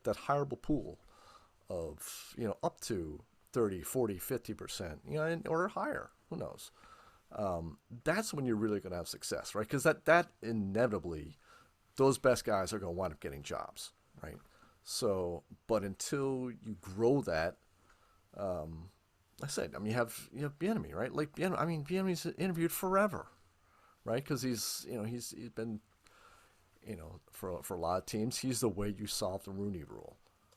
hireable pool of, up to 30, 40, 50%, or higher, who knows? That's when you're really going to have success, right? Because that inevitably, those best guys are going to wind up getting jobs, right? So, but until you grow that, like I said, I mean, you have Bieniemy, right? Like Bieniemy's interviewed forever, right? Because he's been, for a lot of teams, he's the way you solve the Rooney Rule,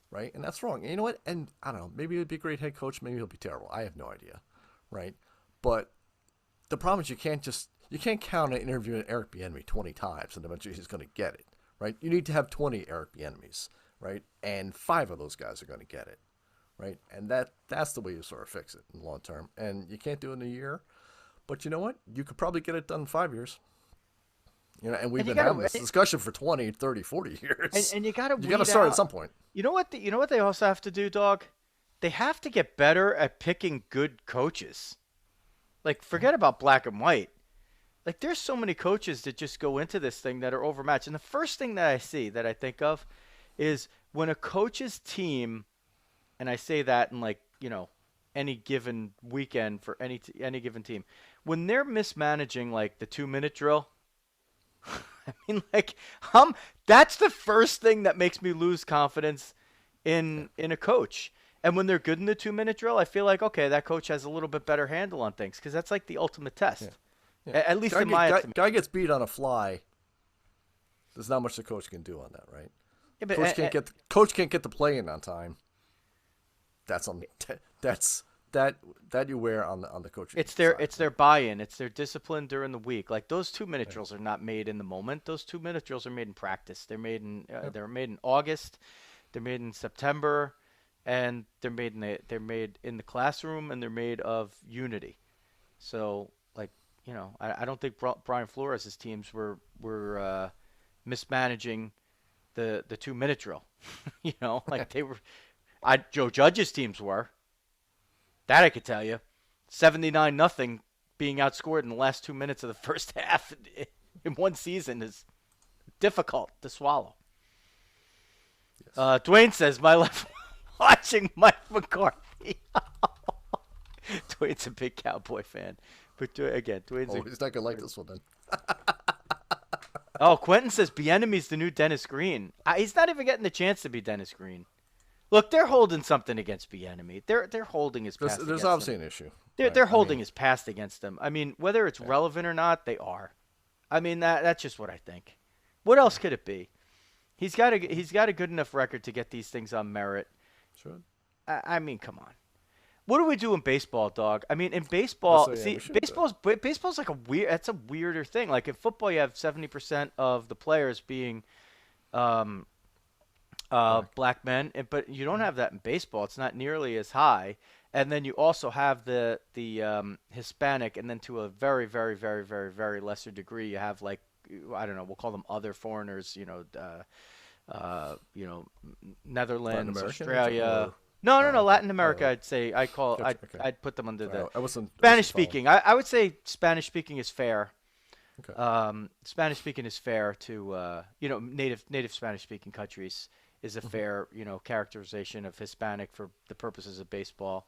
right? And that's wrong. And you know what? And I don't know, maybe he'll be a great head coach, maybe he'll be terrible. I have no idea, right? But the problem is you can't count on interviewing Eric Bieniemy 20 times and eventually he's going to get it, right? You need to have 20 Eric Bieniemys, right? And 5 of those guys are going to get it, right? And that's the way you sort of fix it in the long term. And you can't do it in a year, but you know what? You could probably get it done in 5 years. And we've been having this discussion for 20, 30, 40 years. And you got to start at some point. You know what they also have to do, Dog? They have to get better at picking good coaches. Like, forget about black and white. Like, there's so many coaches that just go into this thing that are overmatched. And the first thing that I see, that I think of, is when a coach's team, and I say that in, like, any given weekend for any given team, when they're mismanaging, like, the 2-minute drill, I mean, like, that's the first thing that makes me lose confidence in a coach. And when they're good in the 2-minute drill, I feel like, okay, that coach has a little bit better handle on things, because that's like the ultimate test. Yeah. At least in my estimation. Guy gets beat on a fly. There's not much the coach can do on that, right? Yeah, but coach can't get the play in on time. That's that you wear on the coaching. It's their buy-in. It's their discipline during the week. Like, those 2-minute drills are not made in the moment. Those 2-minute drills are made in practice. They're made in August. They're made in September. And they're made in the classroom, and they're made of unity. So, like, I don't think Brian Flores' teams were mismanaging the 2-minute drill. Like they were. Joe Judge's teams were. That I could tell you. 79-0 being outscored in the last 2 minutes of the first half in one season is difficult to swallow. Yes. Dwayne says, my left. Watching Mike McCarthy. Dwayne's a big Cowboy fan. But again, Dwayne's he's not going to like this one then. Quentin says Bieniemy's the new Dennis Green. He's not even getting the chance to be Dennis Green. Look, they're holding something against Bieniemy. They're holding his past. There's obviously an issue. They're holding his past against him. I mean, whether it's relevant or not, they are. I mean, that's just what I think. What else could it be? He's got a good enough record to get these things on merit. Sure. I mean, come on. What do we do in baseball, Dog? I mean, in baseball, baseball's like that's a weirder thing. Like in football, you have 70% of the players being black men, but you don't have that in baseball. It's not nearly as high. And then you also have the Hispanic, and then to a very, very, very, very, very lesser degree, you have, like, I don't know, we'll call them other foreigners, Netherlands, Australia, No. Okay. Latin America, I'd say Gotcha. Okay. I'd put them under Sorry, the I wasn't Spanish following. speaking. I would say Spanish speaking is fair. Okay. Spanish speaking is fair to native Spanish speaking countries is a Hmm. fair characterization of Hispanic for the purposes of baseball.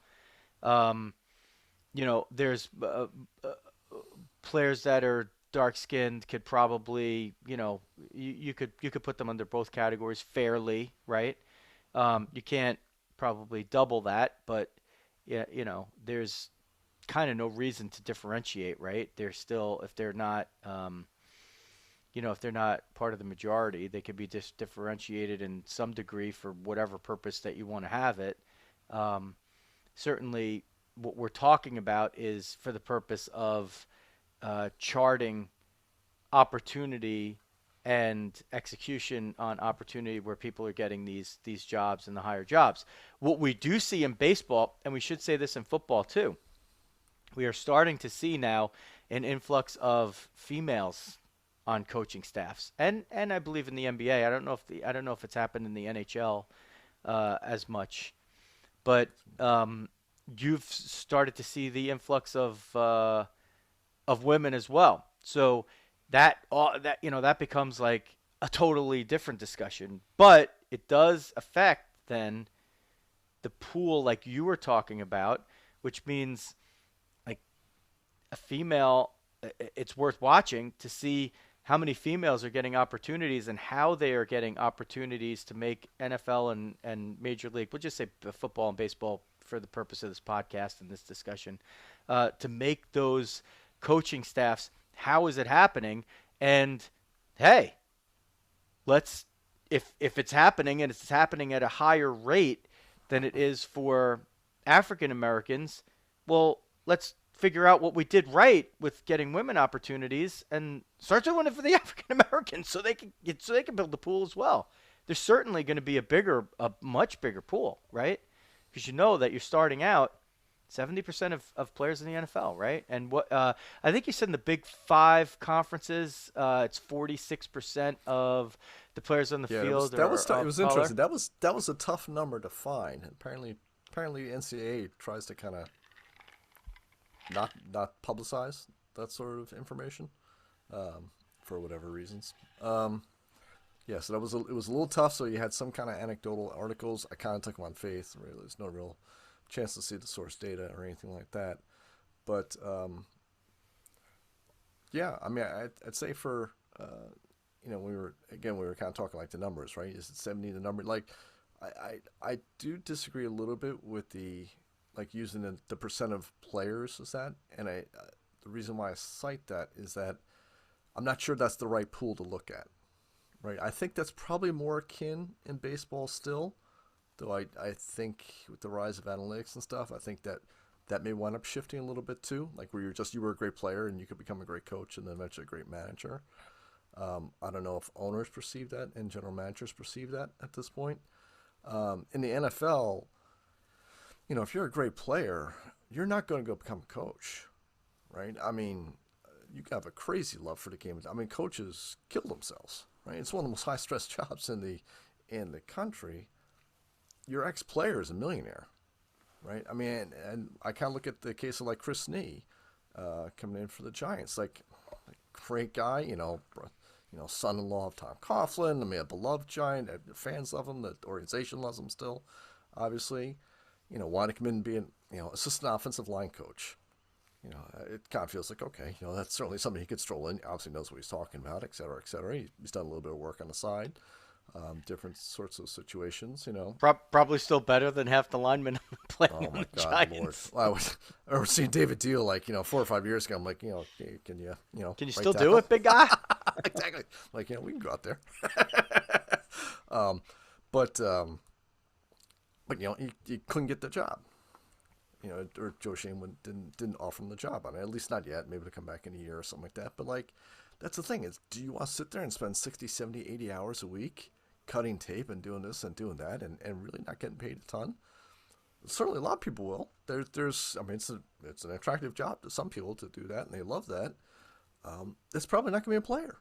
Um, there's players that are dark skinned could probably you could put them under both categories fairly, right? You can't probably double that, but yeah, there's kind of no reason to differentiate, right? They're still if they're not part of the majority, they could be differentiated in some degree for whatever purpose that you want to have it. Um, Certainly, what we're talking about is for the purpose of charting opportunity and execution on opportunity where people are getting these jobs and the higher jobs. What we do see in baseball, and we should say this in football too, we are starting to see now an influx of females on coaching staffs, and I believe in the NBA. I don't know if it's happened in the NHL as much, but you've started to see the influx of women as well. So that becomes like a totally different discussion, but it does affect then the pool like you were talking about, which means like a female, it's worth watching to see how many females are getting opportunities and how they are getting opportunities to make NFL and Major League, we'll just say football and baseball for the purpose of this podcast and this discussion, to make those coaching staffs. How is it happening? And hey, let's if it's happening and it's happening at a higher rate than it is for African Americans, well, let's figure out what we did right with getting women opportunities and start doing it for the African Americans so they can build the pool as well. There's certainly going to be a much bigger pool, right? Because you know that you're starting out 70% of players in the NFL, right? And what I think you said in the Big Five conferences, it's 46% of the players on the Yeah, field that was are it of was color. interesting. That was a tough number to find. Apparently NCAA tries to kind of not publicize that sort of information for whatever reasons. Yeah, so it was a little tough. So you had some kind of anecdotal articles. I kind of took them on faith. Really, there's no real chance to see the source data or anything like that. But yeah, I mean, I'd say for we were kind of talking like the numbers, right? Is it 70 the number? Like, I do disagree a little bit with the like using the percent of players as that, and the reason why I cite that is that I'm not sure that's the right pool to look at, right? I think that's probably more akin in baseball still, though I think with the rise of analytics and stuff, I think that may wind up shifting a little bit too, like where you were a great player and you could become a great coach and then eventually a great manager. I don't know if owners perceive that and general managers perceive that at this point. In the NFL, if you're a great player, you're not going to go become a coach, right? I mean, you have a crazy love for the game. I mean, coaches kill themselves, right? It's one of the most high stress jobs in the country. Your ex player is a millionaire, right? I mean, and I kind of look at the case of like Chris Nee coming in for the Giants, like great guy, son-in-law of Tom Coughlin. I mean, a beloved Giant. The fans love him. The organization loves him still, obviously. Wanted to come in and be an assistant offensive line coach. It kind of feels like, okay, that's certainly something he could stroll in. Obviously knows what he's talking about, et cetera, et cetera. He's done a little bit of work on the side, different sorts of situations. Probably still better than half the linemen playing Oh on my the God, Lord! Giants. I remember seeing David Deal like 4 or 5 years ago. I'm like, can you Can you right still do tackle? it, big guy? Exactly. Like we can go out there. um, but he couldn't get the job. Or Joe Shane didn't offer him the job. I mean, at least not yet. Maybe to come back in a year or something like that. But like, that's the thing is, do you want to sit there and spend 60, 70, 80 hours a week cutting tape and doing this and doing that and really not getting paid a ton? Certainly, a lot of people will. I mean, it's an attractive job to some people to do that, and they love that. It's probably not going to be a player.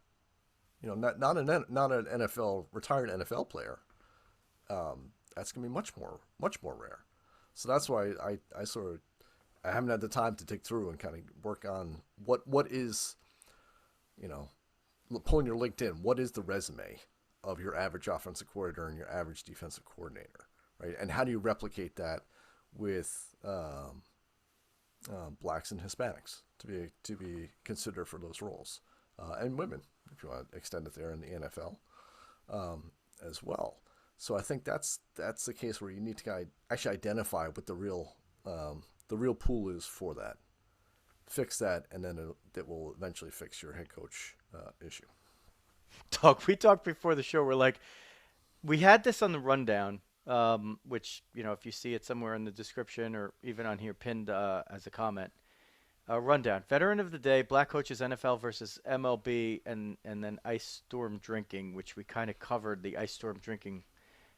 Not an NFL retired NFL player. that's going to be much more rare. So that's why I haven't had the time to dig through and kind of work on what is, pulling your LinkedIn, what is the resume of your average offensive coordinator and your average defensive coordinator, right? And how do you replicate that with blacks and Hispanics to be considered for those roles, and women, if you want to extend it there in the NFL as well. So I think that's the case where you need to actually identify what the real pool is for that, fix that, and then that will eventually fix your head coach issue. Dog, we talked before the show. We're like, we had this on the rundown, which, if you see it somewhere in the description or even on here pinned as a comment. Rundown. Veteran of the day, black coaches NFL versus MLB, and then ice storm drinking, which we kind of covered the ice storm drinking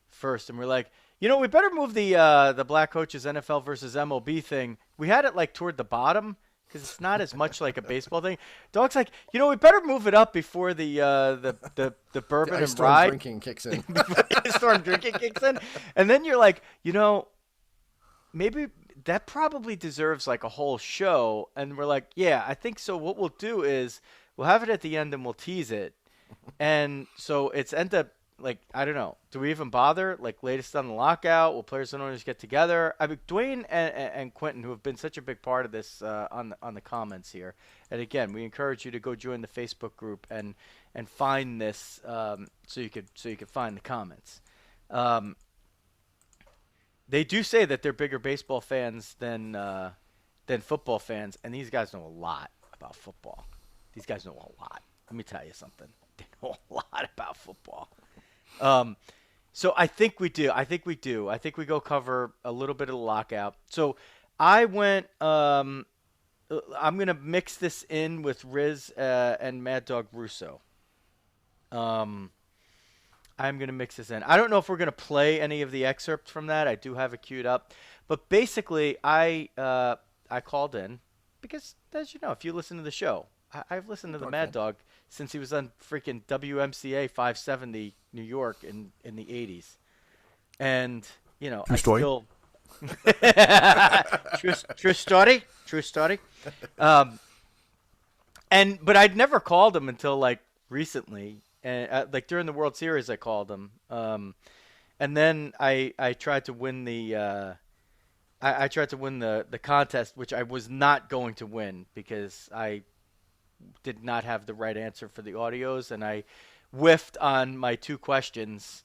first. And we're like, we better move the black coaches NFL versus MLB thing. We had it like toward the bottom because it's not as much like a baseball thing. Dog's like, we better move it up before the bourbon the ice and ride drinking kicks in. ice storm drinking kicks in. And then you're like, maybe that probably deserves like a whole show. And we're like, yeah, I think so. What we'll do is we'll have it at the end and we'll tease it. And so it's end up like, I don't know. Do we even bother? Like, latest on the lockout? Will players and owners get together? I mean, Dwayne and Quentin, who have been such a big part of this on the comments here. And again, we encourage you to go join the Facebook group and find this so you could find the comments. They do say that they're bigger baseball fans than football fans, and these guys know a lot about football. These guys know a lot. Let me tell you something. They know a lot about football. So I think we do. I think we go cover a little bit of the lockout. So I went. I'm gonna mix this in with Riz and Mad Dog Russo. I'm going to mix this in. I don't know if we're going to play any of the excerpts from that. I do have it queued up. But basically, I called in because, as you know, if you listen to the show, I've listened to the Mad Dog since he was on freaking WMCA 570 New York in the 80s. And, True story. True story. But I'd never called him until, like, recently. And like during the World Series, I called him, and then I tried to win the the contest, which I was not going to win because I did not have the right answer for the audios, and I whiffed on my two questions,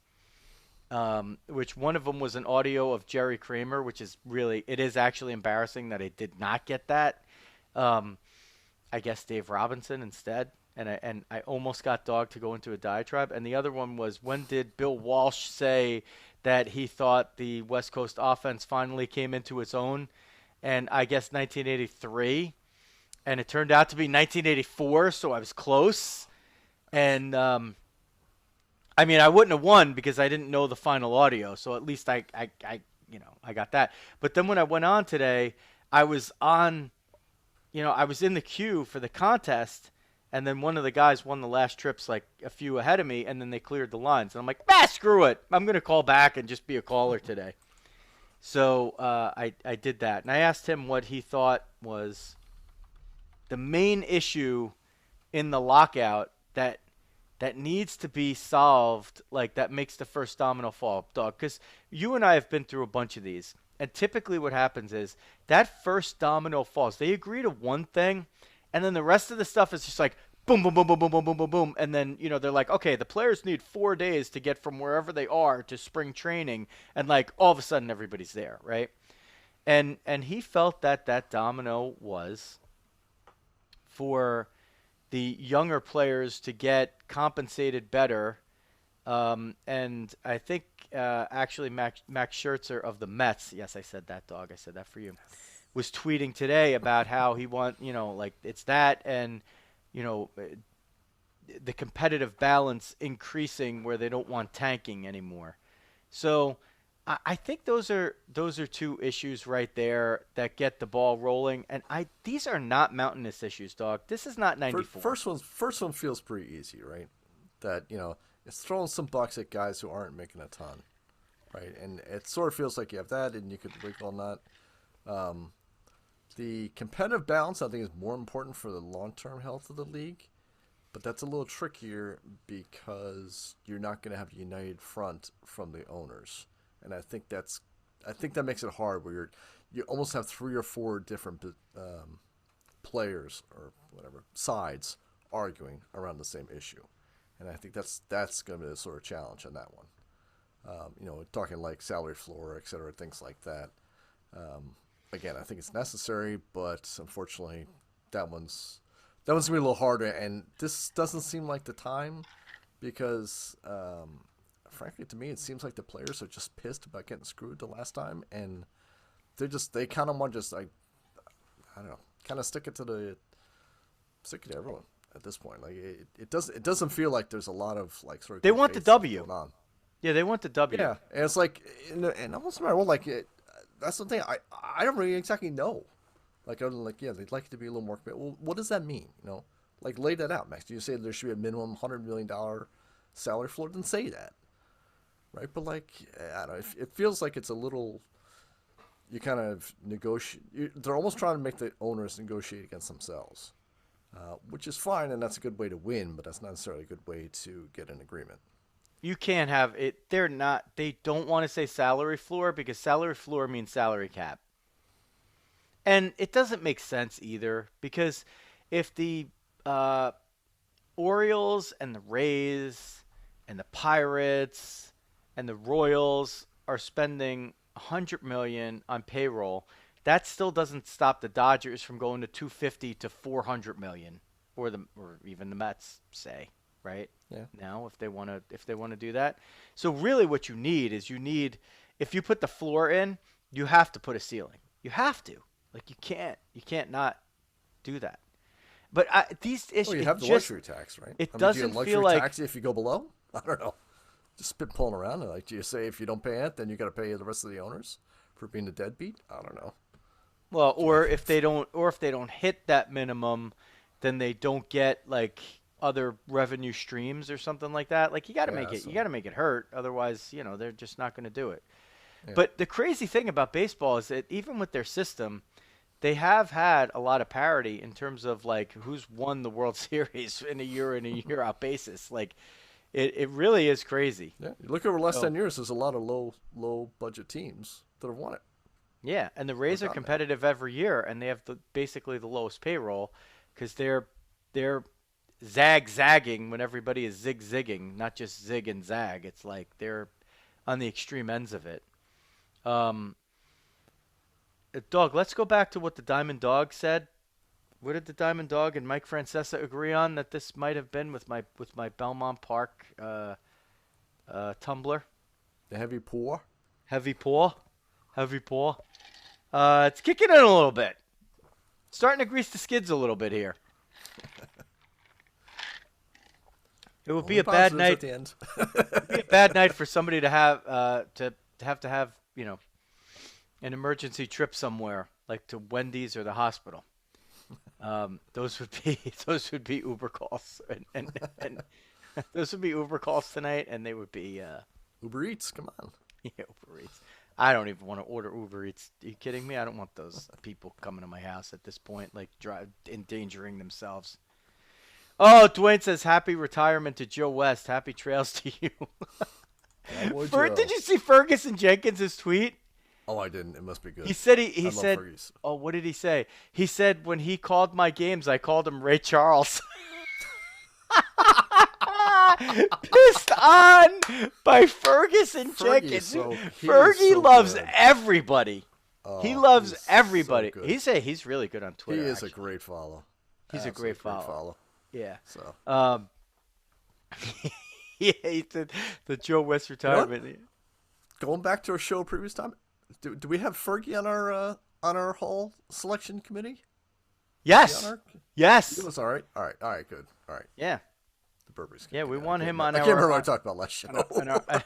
which one of them was an audio of Jerry Kramer, which is it is actually embarrassing that I did not get that. I guess Dave Robinson instead. And I almost got Dog to go into a diatribe. And the other one was, when did Bill Walsh say that he thought the West Coast offense finally came into its own? And I guess 1983. And it turned out to be 1984, so I was close. And, I mean, I wouldn't have won because I didn't know the final audio. So at least I got that. But then when I went on today, I was in the queue for the contest. And then one of the guys won the last trips like a few ahead of me, and then they cleared the lines. And I'm like, screw it. I'm going to call back and just be a caller today. So I did that. And I asked him what he thought was the main issue in the lockout that needs to be solved, like that makes the first domino fall, Dog. Because you and I have been through a bunch of these. And typically what happens is that first domino falls. They agree to one thing. And then the rest of the stuff is just like boom, boom, boom, boom, boom, boom, boom, boom, boom. And then, they're like, okay, the players need 4 days to get from wherever they are to spring training. And like all of a sudden everybody's there, right? And he felt that domino was for the younger players to get compensated better. And I think actually Max Scherzer of the Mets, yes, I said that, Dog. I said that for you. Was tweeting today about how he it's that and, the competitive balance increasing where they don't want tanking anymore. So I think those are two issues right there that get the ball rolling. And these are not mountainous issues, Dog. This is not 94. First one feels pretty easy, right? That, it's throwing some bucks at guys who aren't making a ton. right? And it sort of feels like you have that, and you could wiggle on that. The competitive balance, I think, is more important for the long-term health of the league, but that's a little trickier because you're not going to have a united front from the owners, and I think that makes it hard where you almost have 3 or 4 different players or whatever sides arguing around the same issue, and I think that's going to be the sort of challenge on that one. Talking like salary floor, et cetera, things like that. Again, I think it's necessary, but unfortunately, that one's gonna be a little harder. And this doesn't seem like the time because, frankly, to me, it seems like the players are just pissed about getting screwed the last time, and they kind of want to just like, I don't know, kind of stick it to everyone at this point. Like it doesn't feel like there's a lot of like sort of they want the W. going on. Yeah, they want the W. Yeah, and it's like, and almost no matter what, like that's the thing. I don't really exactly know. Like, other than like, yeah, they'd like it to be a little more. Well, what does that mean? Like lay that out, Max. Do you say there should be a minimum $100 million salary floor? Then say that, right? But like, I don't know. It feels like it's a little. You kind of negotiate. They're almost trying to make the owners negotiate against themselves, which is fine, and that's a good way to win. But that's not necessarily a good way to get an agreement. You can't have it. They don't want to say salary floor because salary floor means salary cap. And it doesn't make sense either because if the Orioles and the Rays and the Pirates and the Royals are spending $100 million on payroll, that still doesn't stop the Dodgers from going to $250 to $400 million, or even the Mets, say. Right? Yeah. Now, if they want to do that. So really what you need is if you put the floor in, you have to put a ceiling. You have to. Like you can't not do that. But these issues. Well, you have the luxury tax, right? Doesn't do you feel luxury like tax if you go below. I don't know. Just spitballing around. Like, do you say if you don't pay it, then you got to pay the rest of the owners for being a deadbeat? I don't know. Well, or if they don't hit that minimum, then they don't get like other revenue streams or something like that. Like you got to make it hurt. Otherwise, they're just not going to do it. Yeah. But the crazy thing about baseball is that even with their system, they have had a lot of parity in terms of like who's won the World Series in a year out basis. Like it really is crazy. Yeah. You look over the last 10 years, there's a lot of low budget teams that have won it. Yeah. And the Rays are competitive every year, and they have basically the lowest payroll because they're zagging when everybody is zig-zigging, not just zig and zag. It's like they're on the extreme ends of it. Dog, let's go back to what the Diamond Dog said. What did the Diamond Dog and Mike Francesa agree on that this might have been with my Belmont Park tumbler? The heavy pour? Heavy pour. It's kicking in a little bit. Starting to grease the skids a little bit here. It would be a bad night. At the end. It would be a bad night for somebody to have an emergency trip somewhere, like to Wendy's or the hospital. Those would be Uber calls, and those would be Uber calls tonight, and they would be Uber Eats. Come on. Yeah, Uber Eats. I don't even want to order Uber Eats. Are you kidding me? I don't want those people coming to my house at this point, like endangering themselves. Oh, Dwayne says, happy retirement to Joe West. Happy trails to you. Did you see Ferguson Jenkins' tweet? Oh, I didn't. It must be good. He said, oh, what did he say? He said, when he called my games, I called him Ray Charles. Pissed on by Ferguson Jenkins. Fergie loves everybody. Oh, he loves everybody. So he's really good on Twitter. He is a great follow. He's a great follow. Yeah. So. Yeah, he said the Joe West retirement. Going back to our show previous time, do we have Fergie on our Hall selection committee? Yes. Yes. It was all right. All right. Good. All right. Yeah. The Burberry's. Yeah, we want him on I our. I can't remember what I talked about last show.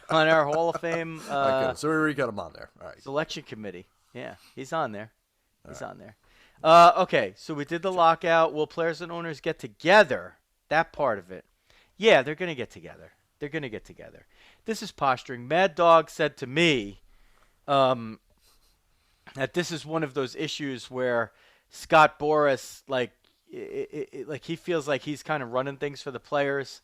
on our Hall of Fame. So we got him on there. All right. Selection committee. Yeah, he's on there. He's on there. Okay, so we did the lockout. Will players and owners get together? That part of it. Yeah, they're going to get together. this is posturing. Mad Dog said to me that this is one of those issues where Scott Boras, like, like he feels like he's kind of running things for the players,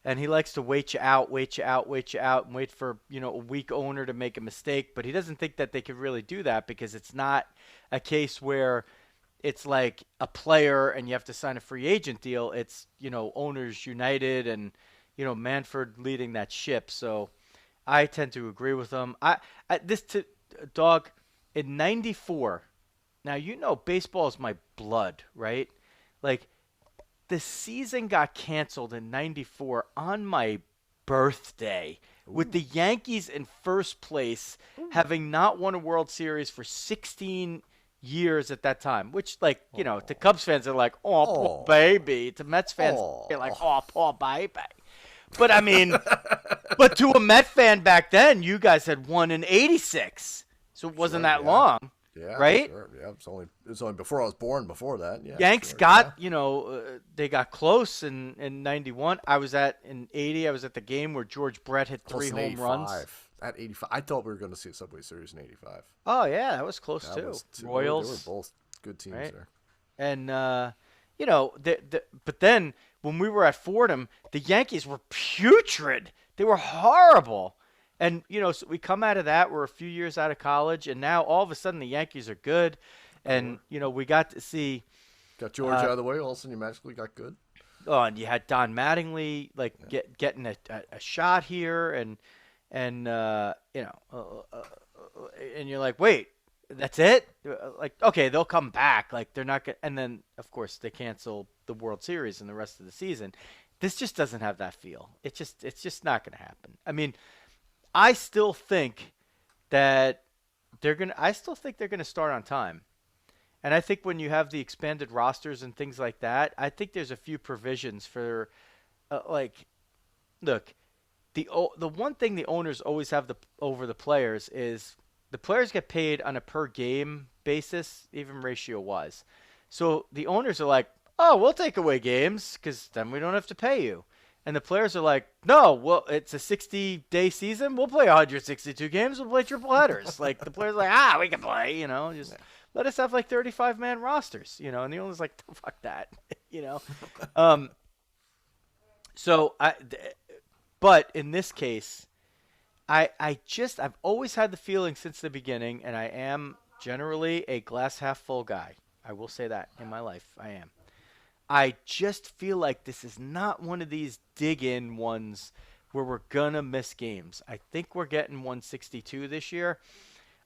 and he likes to wait you out, and wait for a weak owner to make a mistake. But he doesn't think that they could really do that because it's not a case where it's like a player and you have to sign a free agent deal. It's owners united and Manfred leading that ship. So I tend to agree with him. Dog in '94. Now baseball is my blood, right? Like, the season got canceled in '94 on my birthday. Ooh. With the Yankees in first place, having not won a World Series for 16 years at that time, which, like, to Cubs fans are like, oh, poor baby. To Mets fans, they're like, oh, poor baby. But I mean, but to a Met fan back then, you guys had won in '86, so it wasn't that long. Yeah, right? Sure. Yeah, it was only before I was born. Before that, yeah. Yanks got, they got close in '91. In '80. I was at the game where George Brett hit 3 home runs. At '85, I thought we were going to see a Subway Series in '85. Oh yeah, that was close too. Royals, they were both good teams there. And but then when we were at Fordham, the Yankees were putrid. They were horrible. And, so we come out of that. We're a few years out of college. And now all of a sudden the Yankees are good. And, we got to see. Got George out of the way. All of a sudden you magically got good. Oh, and you had Don Mattingly, getting a shot here. And you're like, wait, that's it? Like, okay, they'll come back. Like, they're not going to. And then, of course, they cancel the World Series and the rest of the season. This just doesn't have that feel. It's just not going to happen. I mean, I still think that they're gonna start on time, and I think when you have the expanded rosters and things like that, I think there's a few provisions for, look, the one thing the owners always have over the players is the players get paid on a per game basis, even ratio wise. So the owners are like, oh, we'll take away games because then we don't have to pay you. And the players are like, no, well, it's a 60-day season. We'll play 162 games. We'll play triple headers. Like, the players are like, we can play, just let us have, 35-man rosters, And the owner's like, fuck that, but in this case, I've always had the feeling since the beginning, and I am generally a glass half full guy. I will say that in my life, I am. I just feel like this is not one of these dig-in ones where we're going to miss games. I think we're getting 162 this year.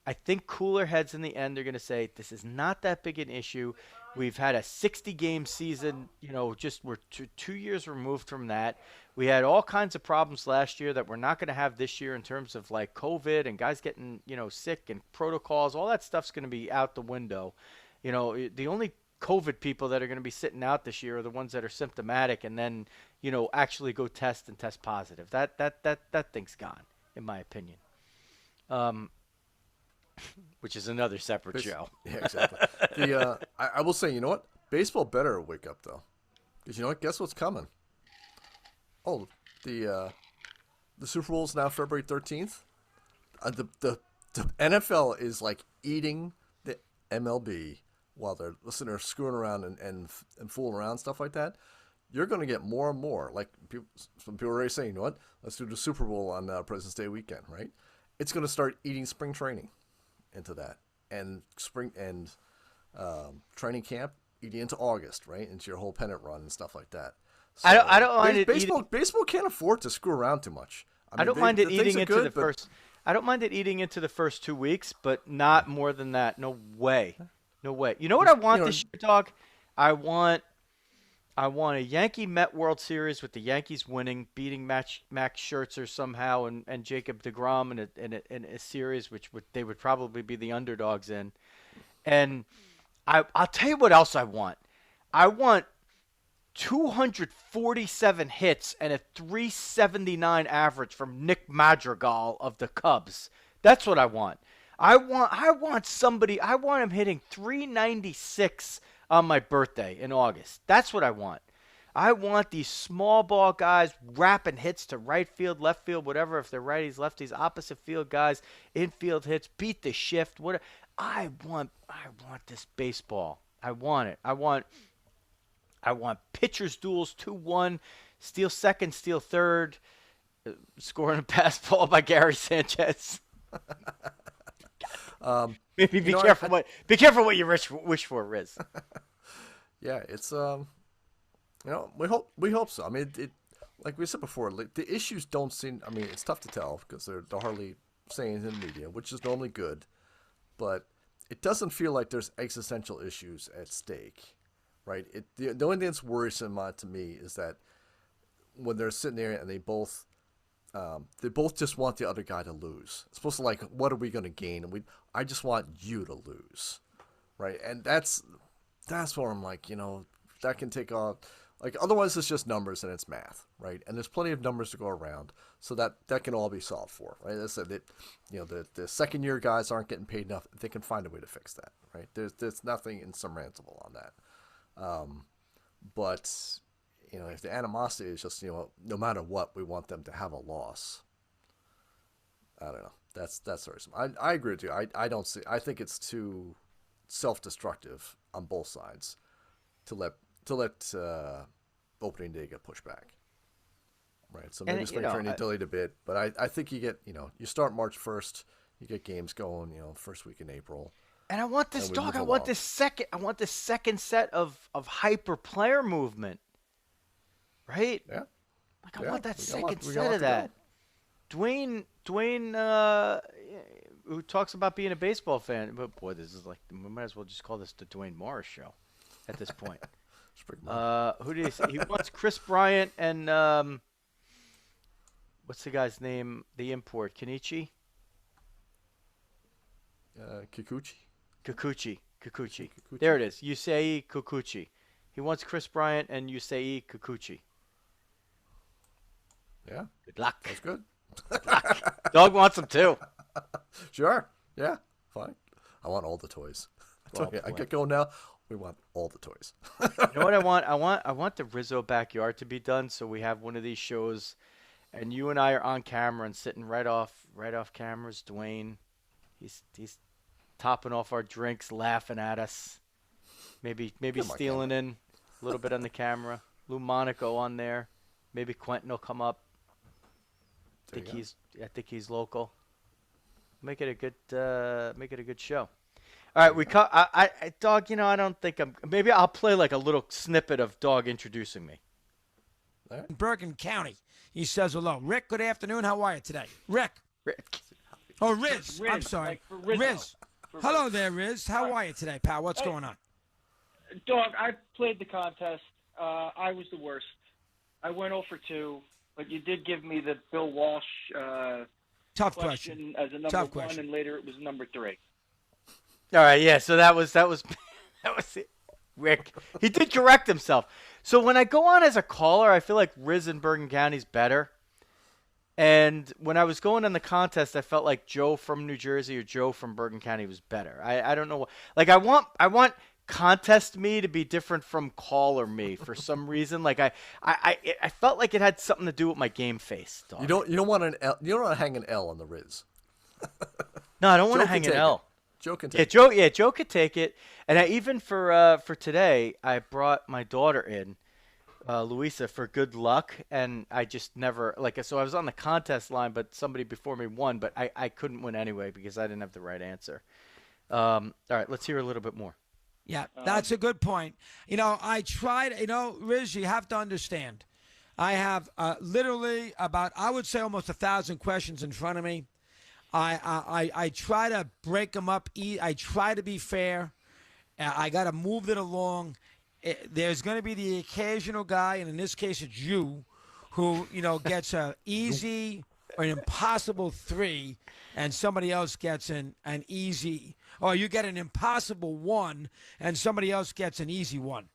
I think cooler heads in the end are going to say this is not that big an issue. We've had a 60-game season, we're 2 years removed from that. We had all kinds of problems last year that we're not going to have this year in terms of, COVID and guys getting, sick and protocols. All that stuff's going to be out the window. The only COVID people that are going to be sitting out this year are the ones that are symptomatic and then, actually go test and test positive. That thing's gone, in my opinion. Which is another separate show. Yeah, exactly. I will say, you know what? Baseball better wake up though, because you know what? Guess what's coming? Oh, the Super Bowl is now February 13th. The NFL is eating the MLB. While they're listening, they're screwing around and fooling around, stuff like that, you're going to get more and more. Some people are already saying, you know what? Let's do the Super Bowl on President's Day weekend, right? It's going to start eating spring training into that, and training camp eating into August, right? Into your whole pennant run and stuff like that. So I don't mind it. Baseball can't afford to screw around too much. I don't mind it eating into the first. I don't mind it eating into the first 2 weeks, but not more than that. No way. No way. You know what I want this year, Dog? I want a Yankee Met World Series with the Yankees winning, beating Max Scherzer somehow, and Jacob deGrom in a series which they would probably be the underdogs in. And I'll tell you what else I want. I want 247 hits and a 379 average from Nick Madrigal of the Cubs. That's what I want. I want somebody. I want him hitting 396 on my birthday in August. That's what I want. I want these small ball guys wrapping hits to right field, left field, whatever. If they're righties, lefties, opposite field guys, infield hits, beat the shift. Whatever. I want this baseball. I want it. I want pitchers duels 2-1, steal second, steal third, scoring a pass ball by Gary Sanchez. Maybe be careful what you wish for, Riz. Yeah, it's we hope so. I mean, it like we said before, like, the issues don't seem. I mean, it's tough to tell because they're hardly saying it in the media, which is normally good, but it doesn't feel like there's existential issues at stake, right? The only thing that's worrisome to me is that when they're sitting there and they both just want the other guy to lose. It's supposed to like, what are we going to gain? And I just want you to lose, right? And that's where I'm like, that can take off. Like, otherwise it's just numbers and it's math, right? And there's plenty of numbers to go around, so that can all be solved for, right? As I said, the second year guys aren't getting paid enough. They can find a way to fix that, right? There's nothing insurmountable on that. But if the animosity is just no matter what, we want them to have a loss. I don't know. That's worrisome. I agree with you. I don't see. I think it's too self-destructive on both sides to let opening day get pushed back. Right. So maybe spring training delayed a bit, but I think you get you start March 1st, you get games going first week in April. And I want this dog. I want this second set of hyper player movement. Right? Yeah. Like I want that second set of that. Dwayne, who talks about being a baseball fan, but boy, this is like we might as well just call this the Dwayne Morris show at this point. Who did he say? He wants Chris Bryant and what's the guy's name? The import, Kenichi? Kikuchi. There it is. Yusei Kikuchi. He wants Chris Bryant and Yusei Kikuchi. Yeah. Good luck. That's good. Good luck. Dog wants them too. Sure. Yeah. Fine. I want all the toys. I get going now. We want all the toys. You know what I want? I want the Rizzo backyard to be done, so we have one of these shows, and you and I are on camera and sitting right off cameras. Dwayne, he's topping off our drinks, laughing at us. Maybe stealing in a little bit on the camera. Lou Monaco on there. Maybe Quentin will come up. I think he's local. Make it a good show. All right, Dog. I don't think maybe I'll play like a little snippet of Dog introducing me. In Bergen County, he says hello. Rick, good afternoon. How are you today, Rick? Oh, Riz. I'm sorry, like Riz. Hello there, Riz. How are you today, pal? What's going on? Dog, I played the contest. I was the worst. I went 0 for 2, but you did give me the Bill Walsh tough question as a number 1, and later it was number 3. All right, yeah. So that was it. Rick. He did correct himself. So when I go on as a caller, I feel like Riz in Bergen County's better. And when I was going in the contest, I felt like Joe from New Jersey or Joe from Bergen County was better. I don't know. Like I want contest me to be different from caller me for some reason. Like I felt like it had something to do with my game face. Dog. You don't want an L. You don't want to hang an L on the Riz. No, I don't want to hang an L. Joe can take it. Joe could take it. And even for today, I brought my daughter in, Louisa, for good luck. And I just never so I was on the contest line, but somebody before me won, but I couldn't win anyway because I didn't have the right answer. All right, let's hear a little bit more. Yeah, that's a good point. I tried. Riz, you have to understand. I have literally about, I would say, almost 1,000 questions in front of me. I try to break them up. I try to be fair. I got to move it along. There's going to be the occasional guy, and in this case it's you, who gets an easy or an impossible 3, and somebody else gets an easy, or you get an impossible 1, and somebody else gets an easy 1.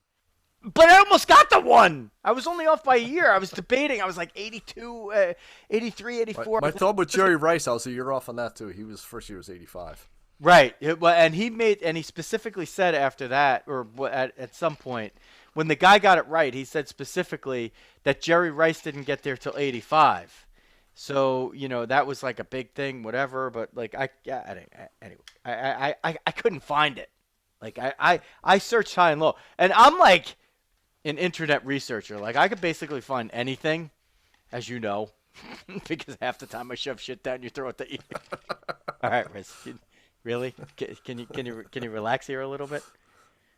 But I almost got the 1. I was only off by a year. I was debating. I was like 82, 83, 84. My thought with Jerry Rice, I was a year off on that too. First year was 85. Right. And he specifically said after that, or at some point, when the guy got it right, he said specifically that Jerry Rice didn't get there till 85. So, that was like a big thing, whatever. But like, anyway, I couldn't find it. Like I searched high and low, and I'm like an internet researcher. Like I could basically find anything, as you know, because half the time I shove shit down your throat that you. All right, Riz. Really? Can you relax here a little bit?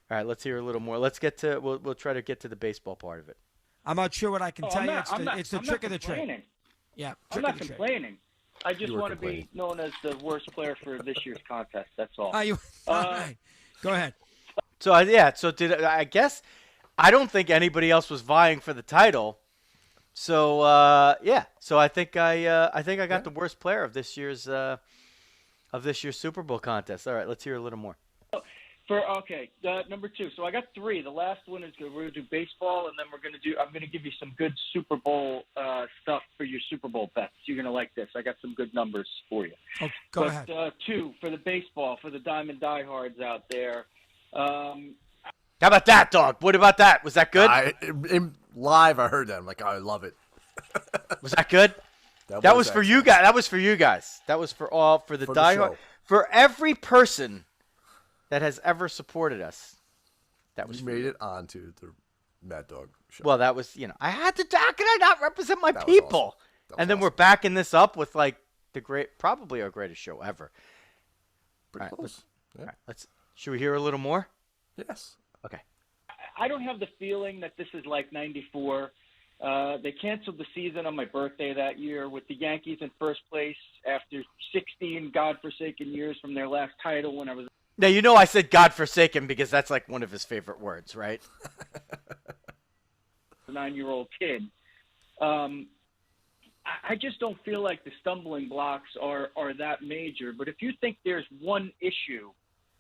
All right, let's hear a little more. Let's get to we'll try to get to the baseball part of it. I'm not sure what I can tell you. It's the trick of the trade. Yeah, I'm not complaining. I just want to be known as the worst player for this year's contest. That's all. All right. Go ahead. So I guess I don't think anybody else was vying for the title. So So I think I got the worst player of this year's Super Bowl contest. All right, let's hear a little more. Number 2. So I got 3. The last one is good. We're gonna do baseball, and then I'm gonna give you some good Super Bowl stuff for your Super Bowl bets. You're gonna like this. I got some good numbers for you. Oh, go ahead. 2 for the baseball for the Diamond diehards out there. How about that, dog? What about that? Was that good? Live, I heard that. I'm like, I love it. Was that good? That was for you guys. That was for you guys. That was for the diehard, for every person that has ever supported us. That was made it onto the Mad Dog show. Well, that was I had to. How can I not represent my people? Awesome. And then we're backing this up with like probably our greatest show ever. Pretty close. All right, should we hear a little more? Yes. Okay. I don't have the feeling that this is like '94. They canceled the season on my birthday that year with the Yankees in first place after 16 godforsaken years from their last title when I was. Now, I said godforsaken because that's like one of his favorite words, right? A 9-year-old kid. I just don't feel like the stumbling blocks are that major. But if you think there's one issue,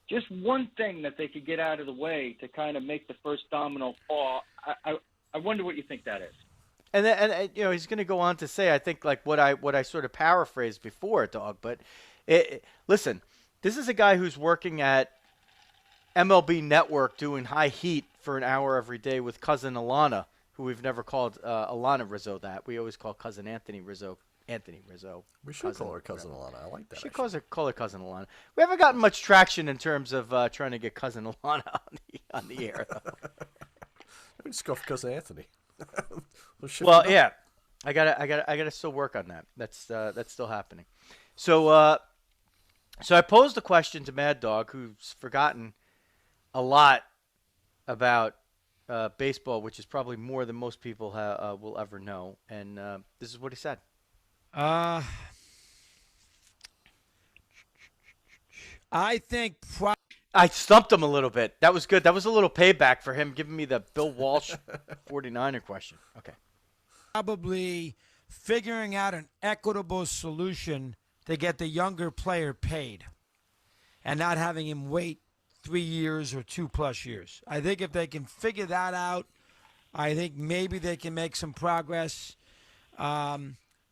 just one thing that they could get out of the way to kind of make the first domino fall, I wonder what you think that is. And he's going to go on to say, I think like what I sort of paraphrased before, Dog. But listen, this is a guy who's working at MLB Network doing high heat for an hour every day with cousin Alana, who we've never called Alana Rizzo that. We always call cousin Anthony Rizzo. We should call her cousin Alana. I like that. We should call her cousin Alana. We haven't gotten much traction in terms of trying to get cousin Alana on the air, though. We just go for cousin Anthony. Well, yeah, I gotta still work on that. That's still happening. So I posed a question to Mad Dog, who's forgotten a lot about baseball, which is probably more than most people will ever know. And this is what he said. I think I stumped him a little bit. That was good. That was a little payback for him giving me the Bill Walsh 49er question. Okay. Probably figuring out an equitable solution to get the younger player paid and not having him wait 3 years or 2+ years. I think if they can figure that out, I think maybe they can make some progress.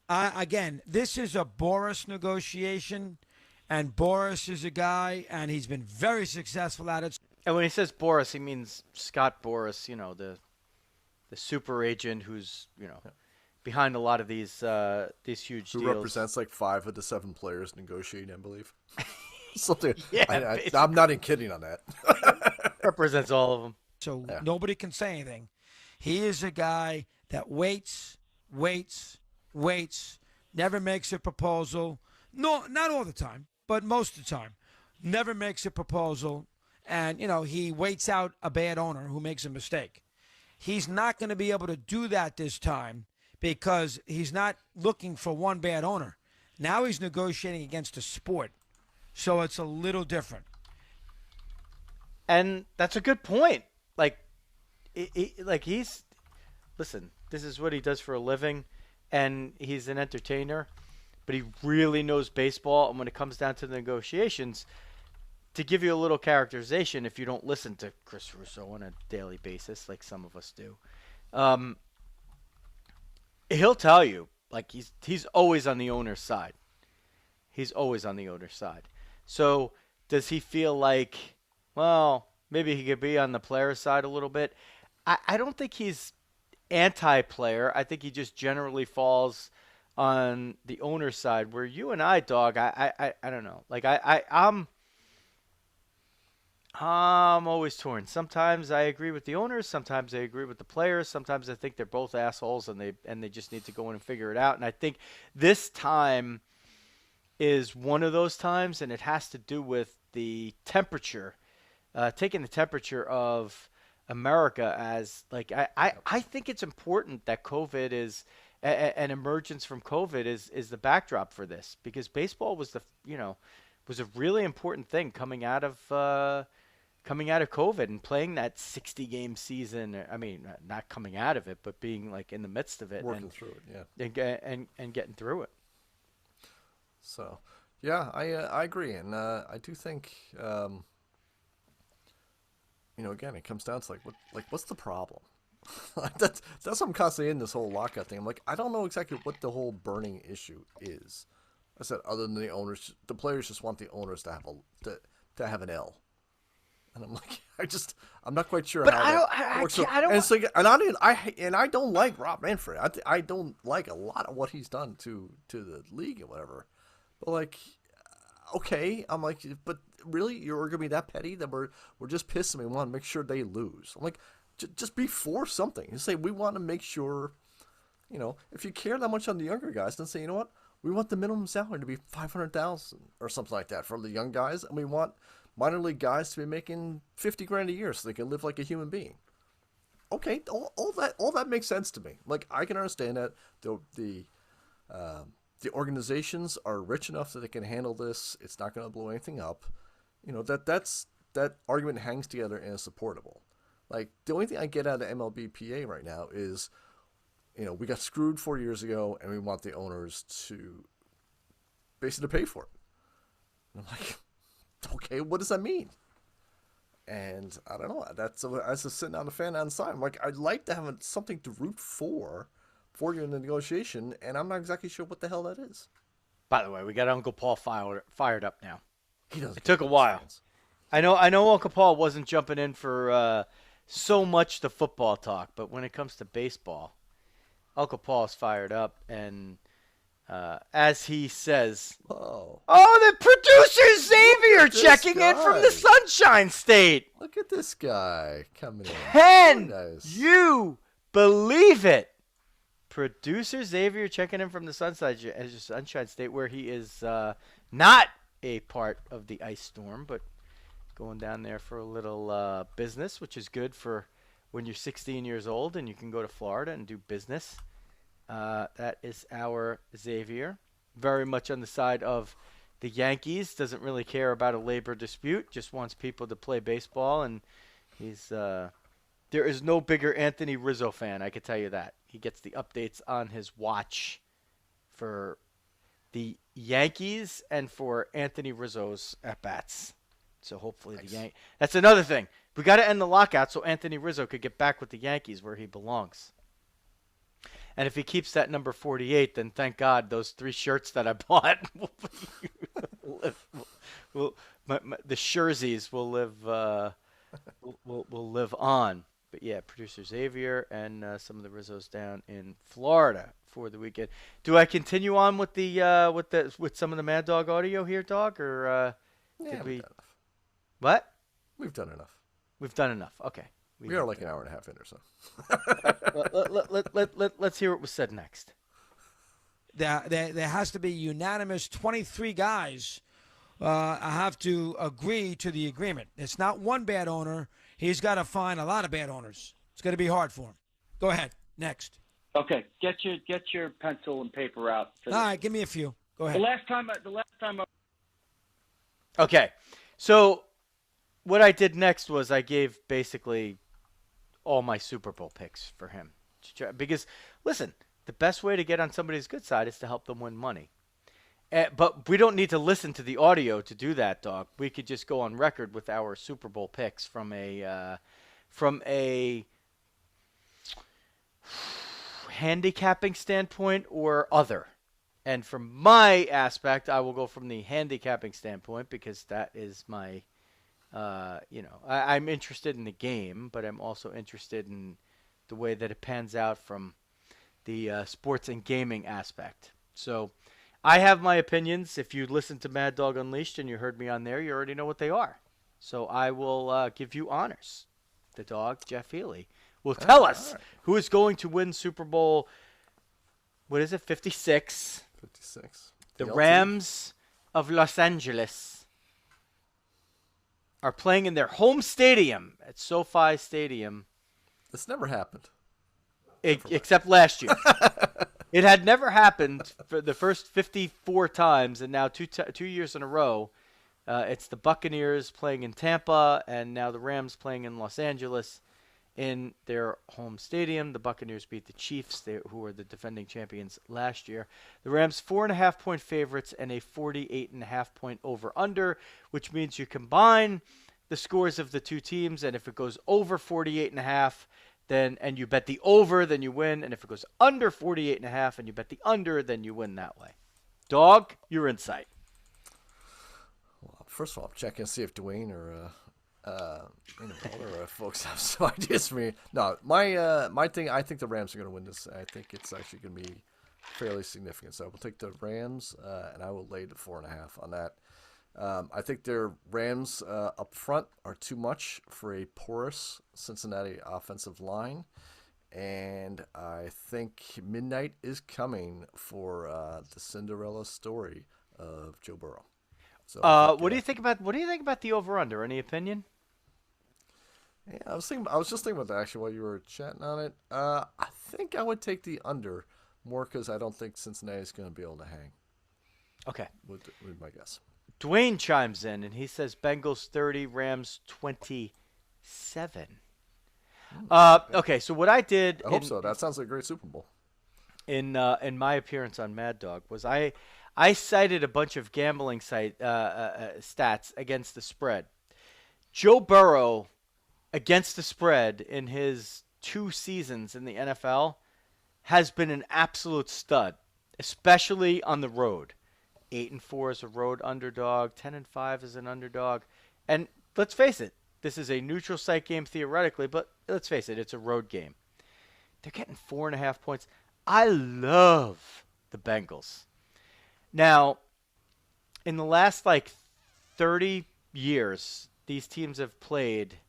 Again, this is a Boras negotiation, and Boras is a guy, and he's been very successful at it. And when he says Boras, he means Scott Boras, the super agent who's, behind a lot of these huge deals. Who represents like 5 of the 7 players negotiating, I believe. Something. Yeah, I'm not even kidding on that. Represents all of them. So nobody can say anything. He is a guy that waits, never makes a proposal. No, not all the time, but most of the time. Never makes a proposal. And, he waits out a bad owner who makes a mistake. He's not going to be able to do that this time because he's not looking for one bad owner. Now he's negotiating against a sport. So it's a little different. And that's a good point. Listen, this is what he does for a living, and he's an entertainer, but he really knows baseball. And when it comes down to the negotiations, to give you a little characterization, if you don't listen to Chris Russo on a daily basis, like some of us do, he'll tell you, like he's always on the owner's side. He's always on the owner's side. So does he feel like, well, maybe he could be on the player's side a little bit? I don't think he's anti-player. I think he just generally falls on the owner's side. Where you and I, Dog, I don't know. Like I'm always torn. Sometimes I agree with the owners. Sometimes I agree with the players. Sometimes I think they're both assholes and they just need to go in and figure it out. And I think this time is one of those times, and it has to do with the temperature, taking the temperature of America as like I think it's important that COVID is an emergence from COVID is the backdrop for this, because baseball was was a really important thing coming out of COVID and playing that 60-game season. I mean, not coming out of it, but being like in the midst of it, working through it, yeah, and getting through it. So, yeah, I agree, and I do think, again, it comes down to what's the problem? that's what I'm constantly in this whole lockout thing. I'm like, I don't know exactly what the whole burning issue is. I said, other than the owners, the players just want the owners to have an L. And I'm like, I'm not quite sure how that works. I don't. And it's like, I don't like Rob Manfred. I don't like a lot of what he's done to the league and whatever. But like, okay, I'm like, but really, you're gonna be that petty that we're just pissed and we want to make sure they lose? I'm like, just be for something. You say we want to make sure, if you care that much on the younger guys, then say, you know what, we want the minimum salary to be $500,000 or something like that for the young guys, and we want minor league guys to be making $50,000 a year so they can live like a human being. Okay, all that makes sense to me. Like, I can understand that the organizations are rich enough that they can handle this. It's not going to blow anything up. That argument hangs together and is supportable. Like, the only thing I get out of MLB PA right now is, we got screwed 4 years ago and we want the owners to basically pay for it. And I'm like, okay, what does that mean? And I don't know. I was just sitting on the fan on the side. I'm like, I'd like to have something to root for you in the negotiation, and I'm not exactly sure what the hell that is. By the way, we got Uncle Paul fired up now. It took a while. Fans. I know Uncle Paul wasn't jumping in for so much the football talk, but when it comes to baseball, Uncle Paul's fired up, and as he says, the producer Xavier checking in from the Sunshine State. Look at this guy coming in. Can you believe it? Producer Xavier checking in from the Sunshine State, where he is not a part of the ice storm, but going down there for a little business, which is good for when you're 16 years old and you can go to Florida and do business. That is our Xavier. Very much on the side of the Yankees. Doesn't really care about a labor dispute. Just wants people to play baseball. And he's there is no bigger Anthony Rizzo fan, I can tell you that. He gets the updates on his watch for the Yankees and for Anthony Rizzo's at-bats. So hopefully the Yankees. That's another thing. We got to end the lockout so Anthony Rizzo could get back with the Yankees where he belongs. And if he keeps that number 48, then thank God those 3 shirts that I bought the jerseys will live will live on. But yeah, producer Xavier and some of the Rizzos down in Florida for the weekend. Do I continue on with with some of the Mad Dog audio here, Dog, or did we? What? We've done enough. We've done enough. Okay. We are like an hour and a half in or so. Let's hear what was said next. There has to be unanimous 23 guys have to agree to the agreement. It's not one bad owner. He's got to find a lot of bad owners. It's going to be hard for him. Go ahead. Next. Okay. Get your pencil and paper out. All right. Give me a few. Go ahead. The last time. Okay. So what I did next was I gave basically all my Super Bowl picks for him. Because, listen, the best way to get on somebody's good side is to help them win money. But we don't need to listen to the audio to do that, Dog. We could just go on record with our Super Bowl picks from a handicapping standpoint or other. And from my aspect, I will go from the handicapping standpoint because that is my I'm interested in the game, but I'm also interested in the way that it pans out from the sports and gaming aspect. So I have my opinions. If you listened to Mad Dog Unleashed and you heard me on there, you already know what they are. So I will give you honors. The dog, Jeff Healy, will tell us who is going to win Super Bowl, what is it, 56? 56. The Rams of Los Angeles are playing in their home stadium at SoFi Stadium. This never happened. Except last year. It had never happened for the first 54 times, and now 2 years in a row. It's the Buccaneers playing in Tampa, and now the Rams playing in Los Angeles in their home stadium. The Buccaneers beat the Chiefs, who were the defending champions last year. The Rams 4.5-point favorites and a 48.5-point over-under, which means you combine the scores of the two teams, and if it goes over 48.5, and you bet the over, then you win. And if it goes under 48.5 and you bet the under, then you win that way. Dog, your insight. Well, first of all, check and see if Dwayne or other folks have some ideas for me. No, my thing, I think the Rams are going to win this. I think it's actually going to be fairly significant. So we'll take the Rams, and I will lay the 4.5 on that. I think their Rams up front are too much for a porous Cincinnati offensive line. And I think midnight is coming for the Cinderella story of Joe Burrow. So what do you think about the over/under? Any opinion? Yeah, I was just thinking about that actually while you were chatting on it. I think I would take the under more because I don't think Cincinnati's going to be able to hang. Okay, would my guess. Dwayne chimes in and he says Bengals 30, Rams 27. Okay, so what I did, I hope so. That sounds like a great Super Bowl. In my appearance on Mad Dog was I cited a bunch of gambling stats against the spread. Joe Burrow against the spread in his 2 seasons in the NFL has been an absolute stud, especially on the road. 8-4 is a road underdog. 10-5 is an underdog. And let's face it, this is a neutral site game theoretically, but let's face it, it's a road game. They're getting 4.5 points. I love the Bengals. Now, in the last 30 years, these teams have played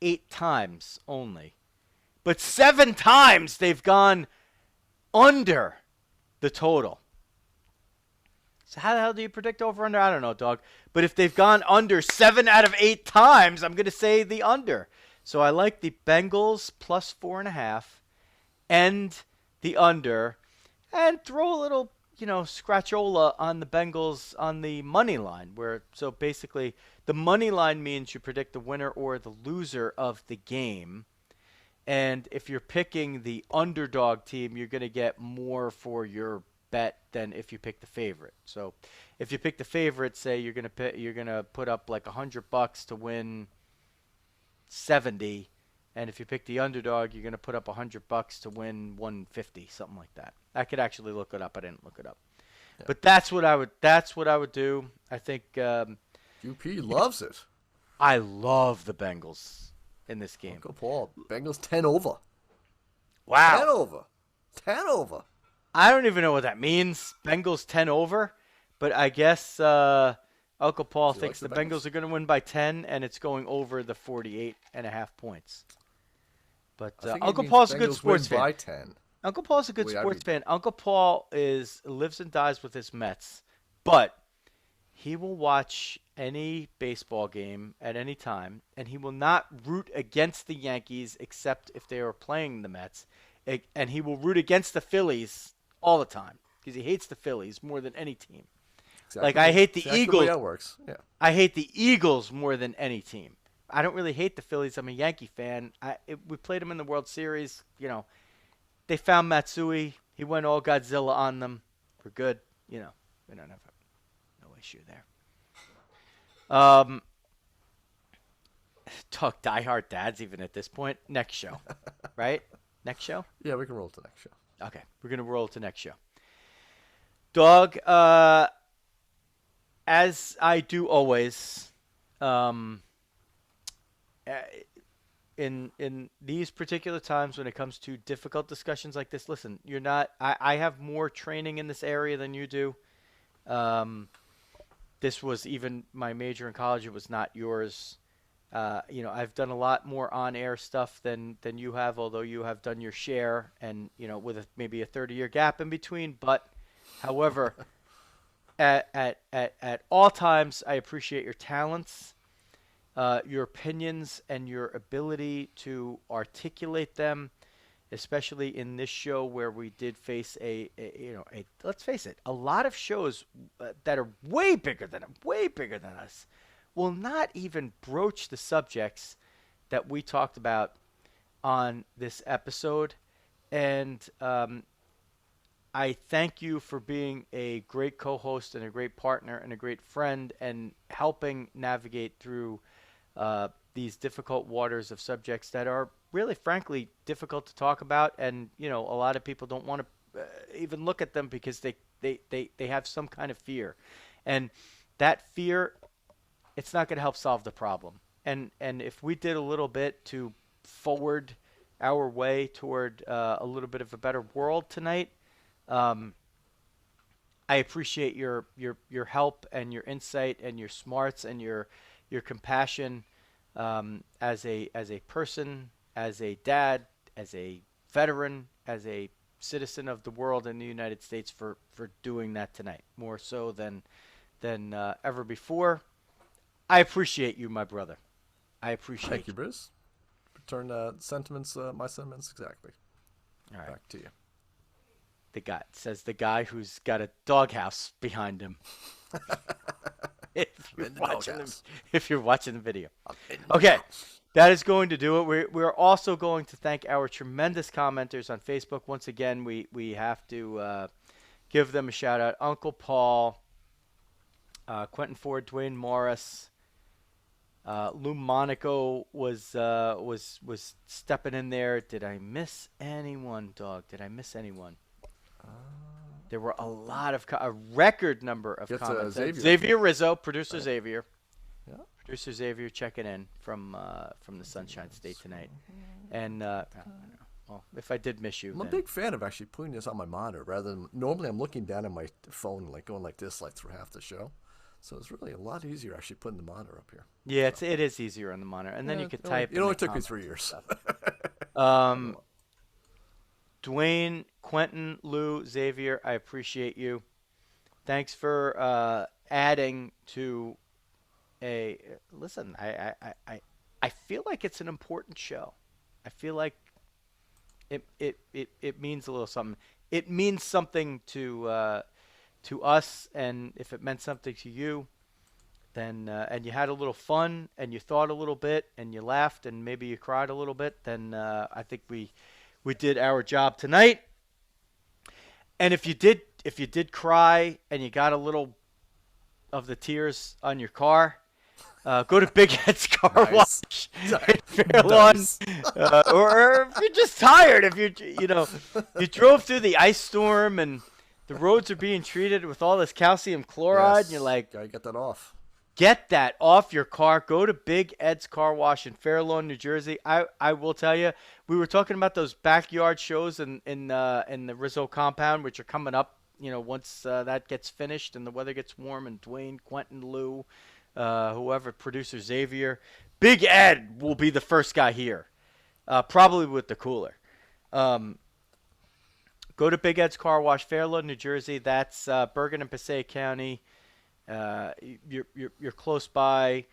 8 times only. But 7 times they've gone under the total. So how the hell do you predict over under? I don't know, dog. But if they've gone under 7 out of 8 times, I'm going to say the under. So I like the Bengals plus 4.5 and the under, and throw a little, scratchola on the Bengals on the money line. So basically, the money line means you predict the winner or the loser of the game. And if you're picking the underdog team, you're going to get more for your bet than if you pick the favorite. So if you pick the favorite, say you're going to put up $100 to win 70, and if you pick the underdog, you're going to put up $100 to win 150, something like that. I could actually look it up. I didn't look it up. Yeah. But that's what I would do. I think UP loves it. I love the Bengals in this game. Uncle Paul, Bengals 10 over. Wow. 10 over. 10 over. I don't even know what that means. Bengals 10 over, but I guess Uncle Paul thinks the Bengals are going to win by 10, and it's going over the 48.5 points. But Uncle Paul's a good sports fan. By 10. Uncle Paul's a good sports fan. Uncle Paul lives and dies with his Mets, but he will watch any baseball game at any time, and he will not root against the Yankees except if they are playing the Mets, and he will root against the Phillies all the time because he hates the Phillies more than any team. Exactly. I hate the Eagles. The way that works. Yeah. I hate the Eagles more than any team. I don't really hate the Phillies. I'm a Yankee fan. We played them in the World Series. They found Matsui. He went all Godzilla on them. We're good. We don't have no issue there. Talk diehard dads even at this point. Next show, right? Next show? Yeah, we can roll to next show. Okay, we're going to roll to next show. Dog, as I do always, in these particular times when it comes to difficult discussions like this, listen, you're not. I have more training in this area than you do. This was even my major in college. It was not yours. I've done a lot more on-air stuff than you have, although you have done your share, and with maybe a 30-year gap in between. But, however, at all times, I appreciate your talents, your opinions, and your ability to articulate them, especially in this show where we did face let's face it, a lot of shows that are way bigger than us will not even broach the subjects that we talked about on this episode. And I thank you for being a great co-host and a great partner and a great friend and helping navigate through these difficult waters of subjects that are really, frankly, difficult to talk about. And, a lot of people don't want to even look at them because they have some kind of fear. And that fear, it's not going to help solve the problem. And if we did a little bit to forward our way toward a little bit of a better world tonight, I appreciate your help and your insight and your smarts and your compassion as a person, as a dad, as a veteran, as a citizen of the world in the United States for doing that tonight, more so than ever before. I appreciate you, my brother. I appreciate Thank you, Bruce. Return sentiments, my sentiments exactly. All right. Back to you. The guy who's got a doghouse behind him. if you're watching the video. Okay, that is going to do it. We're also going to thank our tremendous commenters on Facebook. Once again, we have to give them a shout out. Uncle Paul, Quentin Ford, Dwayne Morris, Lou Monaco was stepping in there. Did I miss anyone, Dog? Did I miss anyone? There were a lot of a record number of comments. Xavier Rizzo, producer Xavier. Yeah. Producer Xavier checking in from the Sunshine State tonight. And well, if I did miss you, I'm a big fan of actually putting this on my monitor rather than normally I'm looking down at my phone like going like this like through half the show. So it's really a lot easier actually putting the monitor up here. Yeah, it is easier on the monitor, and then you could type. It only took me 3 years. Dwayne, Quentin, Lou, Xavier, I appreciate you. Thanks for adding to a listen. I feel like it's an important show. I feel like it means a little something. It means something to us, and if it meant something to you, then and you had a little fun, and you thought a little bit, and you laughed, and maybe you cried a little bit, then I think we did our job tonight. And if you did cry and you got a little of the tears on your car, go to Big Ed's Car Wash in Fair Lawn. Or if you're just tired, if you drove through the ice storm and the roads are being treated with all this calcium chloride, and you're like, gotta get that off. Get that off your car. Go to Big Ed's Car Wash in Fair Lawn, New Jersey. I will tell you, we were talking about those backyard shows in the Rizzo compound, which are coming up. Once that gets finished and the weather gets warm, and Dwayne, Quentin, Lou, whoever, producer Xavier, Big Ed will be the first guy here, probably with the cooler. Go to Big Ed's Car Wash, Fair Lawn, New Jersey. That's Bergen and Passaic County. You're close by.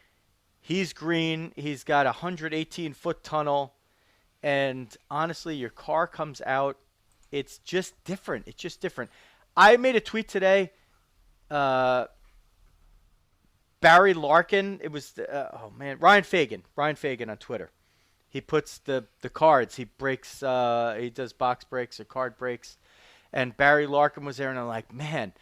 He's green. He's got a 118-foot tunnel, and honestly, your car comes out. It's just different. I made a tweet today. Barry Larkin. It was Ryan Fagan on Twitter. He puts the cards. He breaks. He does box breaks or card breaks, and Barry Larkin was there, and I'm like, man.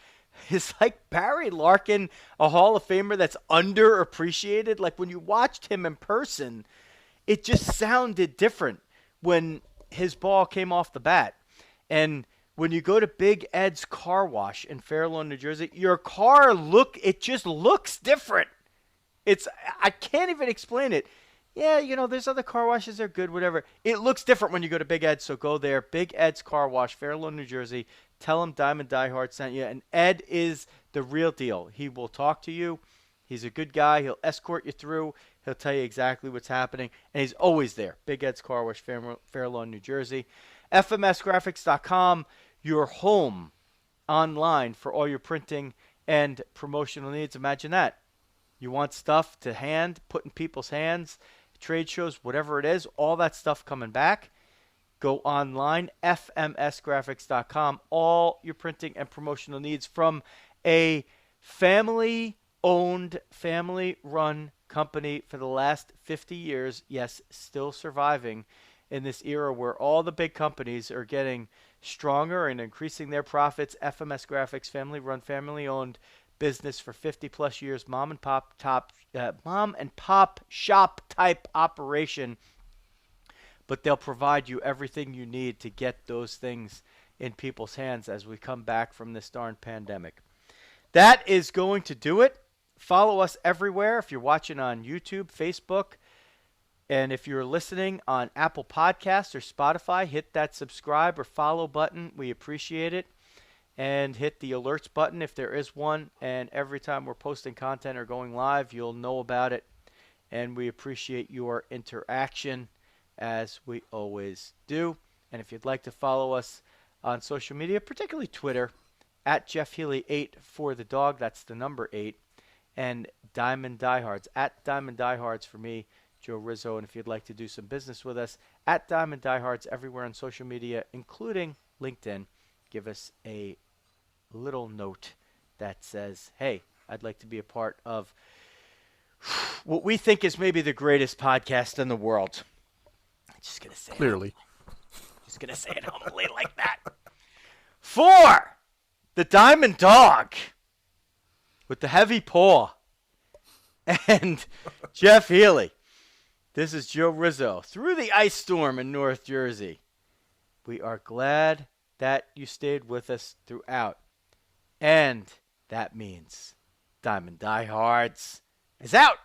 Is like Barry Larkin a Hall of Famer that's underappreciated? Like when you watched him in person, it just sounded different when his ball came off the bat. And when you go to Big Ed's Car Wash in Fair Lawn, New Jersey, your car just looks different. I can't even explain it. yeah, there's other car washes. They're good, whatever. It looks different when you go to Big Ed's, so go there. Big Ed's Car Wash, Fair Lawn, New Jersey. Tell him Diamond Diehard sent you. And Ed is the real deal. He will talk to you. He's a good guy. He'll escort you through. He'll tell you exactly what's happening. And he's always there. Big Ed's Car Wash, Fair Lawn, New Jersey. FMSgraphics.com, your home online for all your printing and promotional needs. Imagine that. You want stuff to hand, put in people's hands, trade shows, whatever it is, all that stuff coming back. Go online, fmsgraphics.com. All your printing and promotional needs from a family-owned, family-run company for the last 50 years. Yes, still surviving in this era where all the big companies are getting stronger and increasing their profits. FMS Graphics, family-run, family-owned business for 50-plus years, mom and pop shop type operation. But they'll provide you everything you need to get those things in people's hands as we come back from this darn pandemic. That is going to do it. Follow us everywhere if you're watching on YouTube, Facebook, and if you're listening on Apple Podcasts or Spotify, hit that subscribe or follow button. We appreciate it. And hit the alerts button if there is one. And every time we're posting content or going live, you'll know about it. And we appreciate your interaction, as we always do. And if you'd like to follow us on social media, particularly Twitter, at Jeff Healy 8 for the dog, that's the number 8, and Diamond Diehards, at Diamond Diehards for me, Joe Rizzo. And if you'd like to do some business with us, at Diamond Diehards everywhere on social media, including LinkedIn, give us a little note that says, hey, I'd like to be a part of what we think is maybe the greatest podcast in the world. Just going to say Clearly. Just going to say it humbly like that. For the Diamond Dog with the heavy paw and Jeff Healy, this is Joe Rizzo through the ice storm in North Jersey. We are glad that you stayed with us throughout. And that means Diamond Diehards is out.